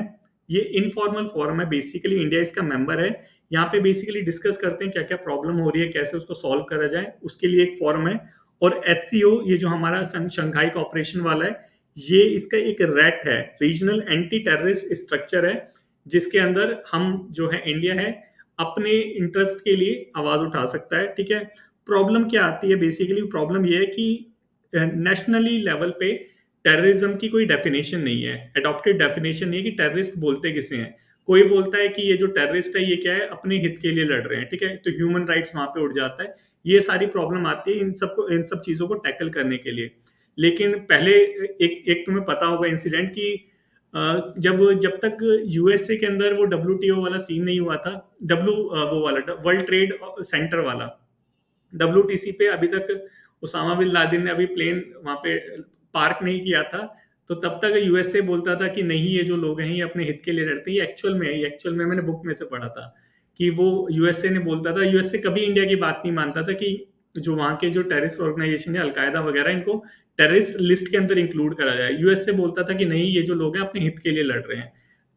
ये इनफॉर्मल फोरम है, बेसिकली इंडिया इसका मेंबर है। यहाँ पे बेसिकली डिस्कस करते हैं क्या क्या प्रॉब्लम हो रही है, कैसे उसको सॉल्व करा जाए, उसके लिए एक फोरम है। और SCO, ये जो हमारा शंघाई कॉपरेशन वाला है, ये इसका एक रैट है, रीजनल एंटी टेररिस्ट स्ट्रक्चर है, जिसके अंदर हम जो है इंडिया है अपने इंटरेस्ट के लिए आवाज उठा सकता है। ठीक है, प्रॉब्लम क्या आती है, बेसिकली प्रॉब्लम ये है कि नेशनली लेवल पे टेररिज्म की कोई डेफिनेशन नहीं है, एडॉप्टेड डेफिनेशन नहीं है कि टेररिस्ट बोलते किसे हैं। कोई बोलता है कि ये जो टेररिस्ट है ये क्या है, अपने हित के लिए लड़ रहे हैं। ठीक है, तो ह्यूमन राइट्स वहां पे उठ जाता है। ये सारी प्रॉब्लम आती है इन सब चीजों को टैकल करने के लिए। लेकिन पहले एक तुम्हें पता होगा इंसिडेंट कि जब तक USA के अंदर वो WTO वाला सीन नहीं हुआ था, वो वाला वर्ल्ड ट्रेड सेंटर वाला, WTC पे अभी तक उसामा बिन लादेन ने अभी प्लेन वहां पे पार्क नहीं किया था, तो तब तक यूएसए बोलता था कि नहीं ये जो लोग हैं ये अपने हित के लिए लड़ते हैं। ये एक्चुअल में है, ये एक्चुअल में मैंने बुक में से पढ़ा था कि वो यूएसए ने बोलता था, यूएसए कभी इंडिया की बात नहीं मानता था कि जो वहां के जो टेररिस्ट ऑर्गेनाइजेशन है अलकायदा वगैरह, इनको टेररिस्ट लिस्ट के अंदर इंक्लूड करा जाए। यूएसए बोलता था कि नहीं ये जो लोग हैं अपने हित के लिए लड़ रहे हैं।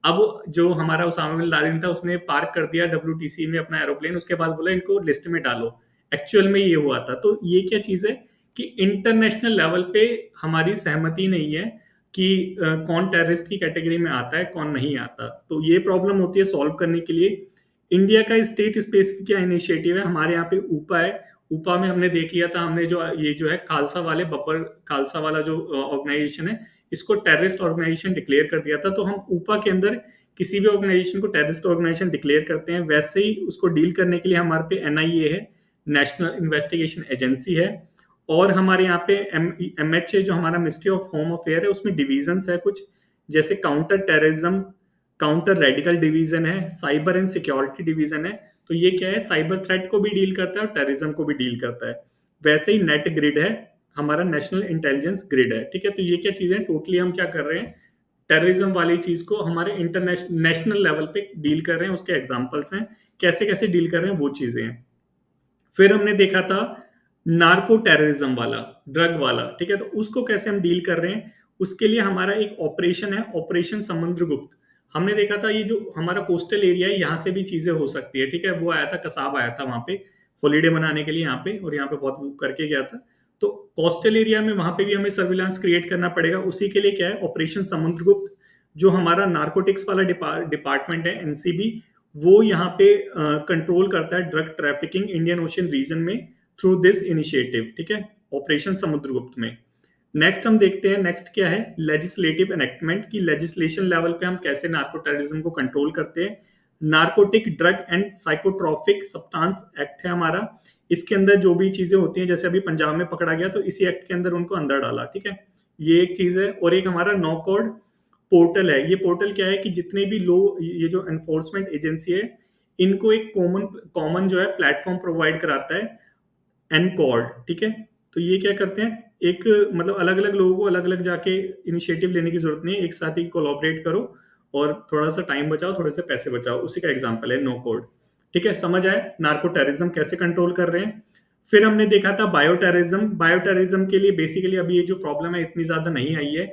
अब जो हमारा उसामा बिन लादेन था उसने पार्क कर दिया WTC में अपना एरोप्लेन, उसके बाद बोला इनको लिस्ट में डालो। एक्चुअल में ये हुआ था। तो ये क्या चीज है कि इंटरनेशनल लेवल पे हमारी सहमति नहीं है कि कौन टेररिस्ट की कैटेगरी में आता है कौन नहीं आता। तो ये प्रॉब्लम होती है सॉल्व करने के लिए। इंडिया का स्टेट स्पेस क्या इनिशिएटिव है, हमारे यहाँ पे ऊपा है। ऊपा में हमने देख लिया था, हमने जो ये जो है खालसा वाले बब्बर खालसा वाला जो ऑर्गेनाइजेशन है इसको टेररिस्ट ऑर्गेनाइजेशन डिक्लेयर कर दिया था। तो हम ऊपा के अंदर किसी भी ऑर्गेनाइजेशन को टेररिस्ट ऑर्गेनाइजेशन डिक्लेयर करते हैं, वैसे ही उसको डील करने के लिए हमारे पे NIA है, नेशनल इन्वेस्टिगेशन एजेंसी है, और हमारे यहाँ पे MHA जो हमारा मिनिस्ट्री ऑफ होम अफेयर है उसमें डिविजन्स है कुछ, जैसे counter terrorism, counter radical division है, साइबर एंड सिक्योरिटी डिवीजन है। तो ये क्या है, साइबर थ्रेट को भी डील करता है और टेररिज्म को भी डील करता है। वैसे ही नेट ग्रिड है हमारा, नेशनल इंटेलिजेंस ग्रिड है। ठीक है, तो ये क्या चीजें टोटली हम क्या कर रहे हैं, टेररिज्म वाली चीज को हमारे इंटरनेशनल नेशनल लेवल पे डील कर रहे हैं, उसके एग्जांपल्स हैं कैसे कैसे डील कर रहे हैं वो चीजें हैं। फिर हमने देखा था नार्को टेररिज्म वाला, ड्रग वाला। ठीक है, तो उसको कैसे हम डील कर रहे हैं, उसके लिए हमारा एक ऑपरेशन है, ऑपरेशन समुद्रगुप्त। हमने देखा था ये जो हमारा कोस्टल एरिया है यहाँ से भी चीजें हो सकती है। ठीक है, वो आया था, कसाब आया था वहां पे हॉलीडे मनाने के लिए यहाँ पे, और यहाँ पे बहुत वो करके गया था। तो कोस्टल एरिया में वहां पे भी हमें सर्विलांस क्रिएट करना पड़ेगा। उसी के लिए क्या है, ऑपरेशन समुद्रगुप्त, जो हमारा नार्कोटिक्स वाला डिपार्टमेंट है NCB, वो यहाँ पे कंट्रोल करता है drug trafficking Indian Ocean region में थ्रू दिस इनिशिएटिव। ठीक है, ऑपरेशन समुद्रगुप्त में। नेक्स्ट हम देखते हैं, नेक्स्ट क्या है, लेजिस्लेटिव एनेक्टमेंट की लेजिस्लेशन लेवल पे हम कैसे नार्को टेररिज्म को कंट्रोल करते हैं। Narcotic drug and psychotropic substance act है हमारा, इसके अंदर जो भी चीजें होती हैं, जैसे अभी पंजाब में पकड़ा गया तो इसी एक्ट के अंदर उनको अंदर डाला। ठीक है, ये एक चीज है। और एक हमारा नो कोड पोर्टल है। ये पोर्टल क्या है कि जितने भी लोग, ये जो एनफोर्समेंट एजेंसी है, इनको एक कॉमन जो है प्लेटफॉर्म प्रोवाइड कराता है, एनकॉर्ड। ठीक है, तो ये क्या करते हैं, एक मतलब अलग अलग लोगों को अलग अलग जाके इनिशिएटिव लेने की जरूरत नहीं है, एक साथ ही कोलैबोरेट करो और थोड़ा सा टाइम बचाओ, थोड़े से पैसे बचाओ, उसी का एग्जांपल है नो कोड। ठीक है, समझ आए नार्को टेररिज्म कैसे कंट्रोल कर रहे हैं। फिर हमने देखा था बायो टेररिज्म। बायो टेररिज्म के लिए बेसिकली अभी ये जो प्रॉब्लम है इतनी ज्यादा नहीं आई है।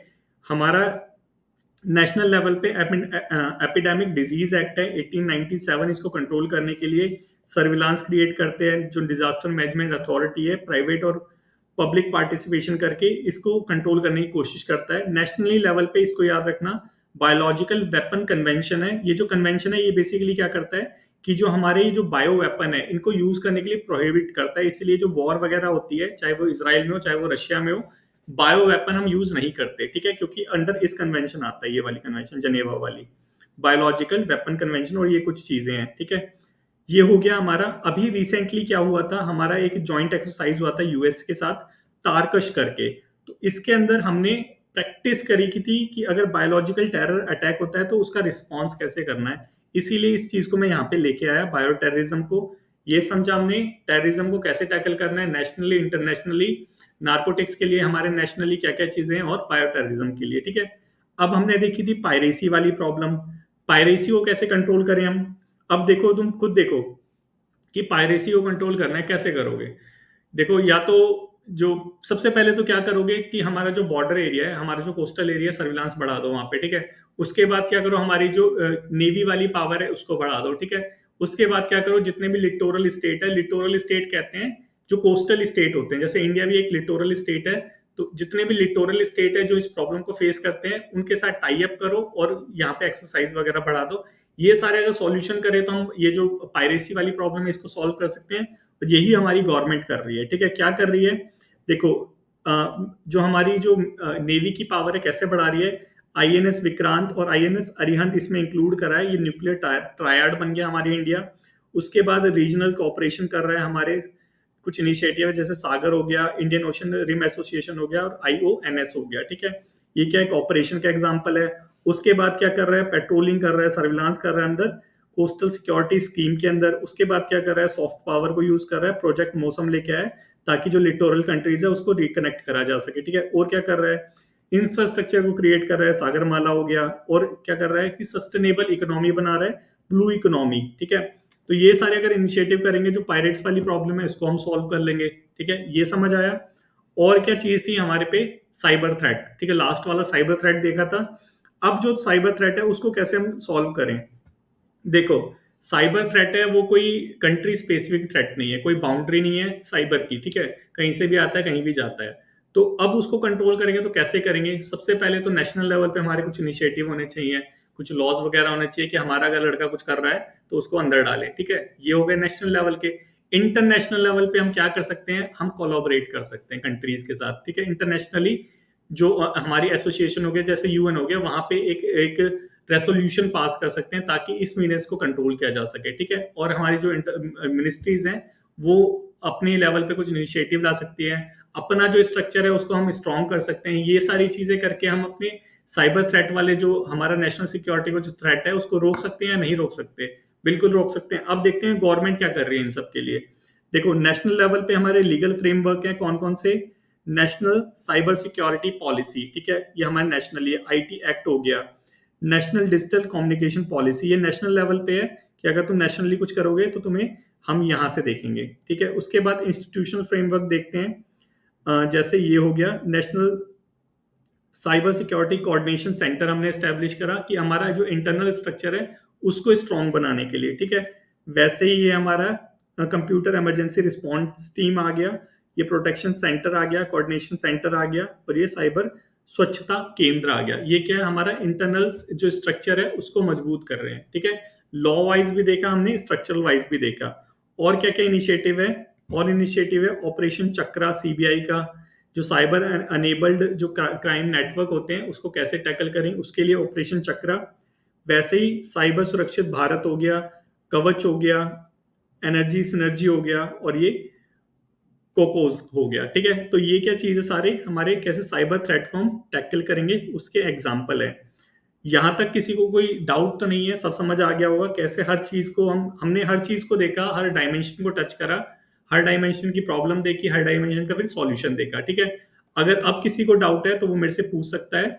हमारा नेशनल लेवल पे एपिडेमिक डिजीज एक्ट है 1897, इसको कंट्रोल करने के लिए सर्विलांस क्रिएट करते हैं, जो डिजास्टर मैनेजमेंट अथॉरिटी है, प्राइवेट और पब्लिक पार्टिसिपेशन करके इसको कंट्रोल करने की कोशिश करता है। नेशनली लेवल पे इसको याद रखना, बायोलॉजिकल वेपन कन्वेंशन है। ये जो कन्वेंशन है ये बेसिकली क्या करता है कि जो हमारे जो बायो वेपन है इनको यूज करने के लिए प्रोहिबिट करता है। इसलिए जो वॉर वगैरह होती है, चाहे वो इसराइल में हो चाहे वो रशिया में हो, बायो वेपन हम यूज नहीं करते। ठीक है, क्योंकि अंडर इस कन्वेंशन आता है, ये वाली कन्वेंशन जनेवा वाली बायोलॉजिकल वेपन कन्वेंशन, और ये कुछ चीजें हैं। ठीक है, ये हो गया हमारा। अभी रिसेंटली क्या हुआ था, हमारा एक जॉइंट एक्सरसाइज हुआ था यूएस के साथ, तारकश करके। तो इसके अंदर हमने प्रैक्टिस करी की थी कि अगर बायोलॉजिकल टेरर अटैक होता है तो उसका रिस्पॉन्स कैसे करना है। इसीलिए इस चीज को मैं यहाँ पे लेके आया, बायो टेररिज्म को। ये समझा हमने टेररिज्म को कैसे टैकल करना है नेशनली इंटरनेशनली, नार्कोटिक्स के लिए हमारे नेशनली क्या क्या चीजें हैं, और बायो टेररिज्म के लिए। ठीक है, अब हमने देखी थी पायरेसी वाली प्रॉब्लम। पायरेसी को कैसे कंट्रोल करें हम। अब देखो, तुम खुद देखो कि पायरेसी को कंट्रोल करना है, कैसे करोगे। देखो, या तो जो सबसे पहले तो क्या करोगे कि हमारा जो बॉर्डर एरिया है, हमारा जो कोस्टल एरिया, सर्विलांस बढ़ा दो वहां पे। ठीक है, उसके बाद क्या करो, हमारी जो नेवी वाली पावर है उसको बढ़ा दो। ठीक है, उसके बाद क्या करो, जितने भी लिटोरल स्टेट है, लिटोरल स्टेट कहते हैं जो कोस्टल स्टेट होते हैं, जैसे इंडिया भी एक लिटोरल स्टेट है, तो जितने भी लिटोरल स्टेट है जो इस प्रॉब्लम को फेस करते हैं उनके साथ टाई अप करो और यहाँ पे एक्सरसाइज वगैरह बढ़ा दो। ये सारे अगर सॉल्यूशन करें तो हम ये जो पायरेसी वाली प्रॉब्लम है इसको सॉल्व कर सकते हैं। और यही हमारी गवर्नमेंट कर रही है। ठीक है, क्या कर रही है, देखो जो हमारी जो नेवी की पावर है कैसे बढ़ा रही है, INS विक्रांत और INS अरिहंत इसमें इंक्लूड करा है। ये न्यूक्लियर ट्रायड बन गया हमारी इंडिया। उसके बाद रीजनल कोऑपरेशन कर रहा है, हमारे कुछ इनिशिएटिव है जैसे सागर हो गया, इंडियन ओशन रिम एसोसिएशन हो गया, और IONS हो गया। ठीक है, ये क्या एक ऑपरेशन का एग्जांपल है। उसके बाद क्या कर रहा है, पेट्रोलिंग कर रहा है, सर्विलांस कर रहा है अंदर कोस्टल सिक्योरिटी स्कीम के अंदर। उसके बाद क्या कर रहा है, सॉफ्ट पावर को यूज कर रहा है, प्रोजेक्ट मौसम लेके आया है ताकि जो लिटोरल कंट्रीज है उसको रिकनेक्ट करा जा सके, ठीक है। और क्या कर रहा है, इंफ्रास्ट्रक्चर को क्रिएट कर रहा है, सागरमाला हो गया। और क्या कर रहा है कि सस्टेनेबल इकोनॉमी बना रहा है, ब्लू इकोनॉमी, ठीक है। तो ये सारे अगर इनिशिएटिव करेंगे, जो पायरेट्स वाली प्रॉब्लम है इसको हम सॉल्व कर लेंगे, ठीक है। ये समझ आया। और क्या चीज थी हमारे पे, साइबर थ्रेट, ठीक है। लास्ट वाला साइबर थ्रेट देखा था। अब जो साइबर थ्रेट है उसको कैसे हम सॉल्व करें। देखो, साइबर थ्रेट है वो कोई कंट्री स्पेसिफिक थ्रेट नहीं है, कोई बाउंड्री नहीं है साइबर की, ठीक है। कहीं से भी आता है, कहीं भी जाता है। तो अब उसको कंट्रोल करेंगे तो कैसे करेंगे। सबसे पहले तो नेशनल लेवल पे हमारे कुछ इनिशिएटिव होने चाहिए, कुछ लॉज वगैरह होने चाहिए कि हमारा अगर लड़का कुछ कर रहा है तो उसको अंदर डाले, ठीक है। ये हो गए नेशनल लेवल के। इंटरनेशनल लेवल पे हम क्या कर सकते हैं, हम कोलैबोरेट कर सकते हैं कंट्रीज के साथ, ठीक है। इंटरनेशनली जो हमारी एसोसिएशन हो गया, जैसे यूएन हो गया, वहां पे एक एक रेसोल्यूशन पास कर सकते हैं ताकि इस मीनेस को कंट्रोल किया जा सके, ठीक है। और हमारी जो मिनिस्ट्रीज हैं वो अपने लेवल पे कुछ इनिशिएटिव ला सकती है, अपना जो स्ट्रक्चर है उसको हम स्ट्रॉन्ग कर सकते हैं। ये सारी चीजें करके हम अपने साइबर थ्रेट वाले जो हमारा नेशनल सिक्योरिटी का जो थ्रेट है उसको रोक सकते हैं या नहीं रोक सकते। बिल्कुल रोक सकते हैं। अब देखते हैं गवर्नमेंट क्या कर रही है इन सब के लिए। देखो, नेशनल लेवल पे हमारे लीगल फ्रेमवर्क है, कौन कौन से, नेशनल साइबर सिक्योरिटी पॉलिसी, ठीक है, ये हमारा नेशनल, ये आईटी एक्ट हो गया। नेशनल डिजिटल कम्युनिकेशन पॉलिसी, ये नेशनल लेवल पे है कि अगर तुम नेशनली कुछ करोगे तो तुम्हें हम यहां से देखेंगे, ठीक है। उसके बाद इंस्टीट्यूशनल फ्रेमवर्क देखते हैं। जैसे ये हो गया national cyber security coordination centre, हमने एस्टेब्लिश करा कि हमारा जो इंटरनल स्ट्रक्चर है उसको स्ट्रॉन्ग बनाने के लिए, ठीक है। वैसे ही ये हमारा कंप्यूटर इमरजेंसी रिस्पॉन्स टीम आ गया, ये प्रोटेक्शन सेंटर आ गया, कोऑर्डिनेशन सेंटर आ गया, और ये साइबर स्वच्छता केंद्र आ गया। ये क्या है, हमारा इंटरनल जो स्ट्रक्चर है उसको मजबूत कर रहे हैं, ठीक है। लॉ वाइज भी देखा हमने, स्ट्रक्चरल वाइज भी देखा। और क्या क्या इनिशिएटिव है, और इनिशिएटिव है ऑपरेशन चक्रा सीबीआई का, जो साइबर अनेबल्ड जो क्राइम नेटवर्क होते हैं उसको कैसे टैकल करें, उसके लिए ऑपरेशन चक्रा। वैसे ही साइबर सुरक्षित भारत हो गया, कवच हो गया, एनर्जी सिनर्जी हो गया, और ये कोकोज हो गया, ठीक है। तो ये क्या चीज है, सारे हमारे कैसे साइबर थ्रेट को हम टैकल करेंगे उसके एग्जाम्पल है। यहां तक किसी को कोई डाउट तो नहीं है, सब समझ आ गया होगा कैसे हर चीज को हमने हर चीज को देखा, हर डायमेंशन को टच करा, हर डायमेंशन की प्रॉब्लम देखी, हर डायमेंशन का फिर सॉल्यूशन देखा, ठीक है। अगर अब किसी को डाउट है तो वो मेरे से पूछ सकता है।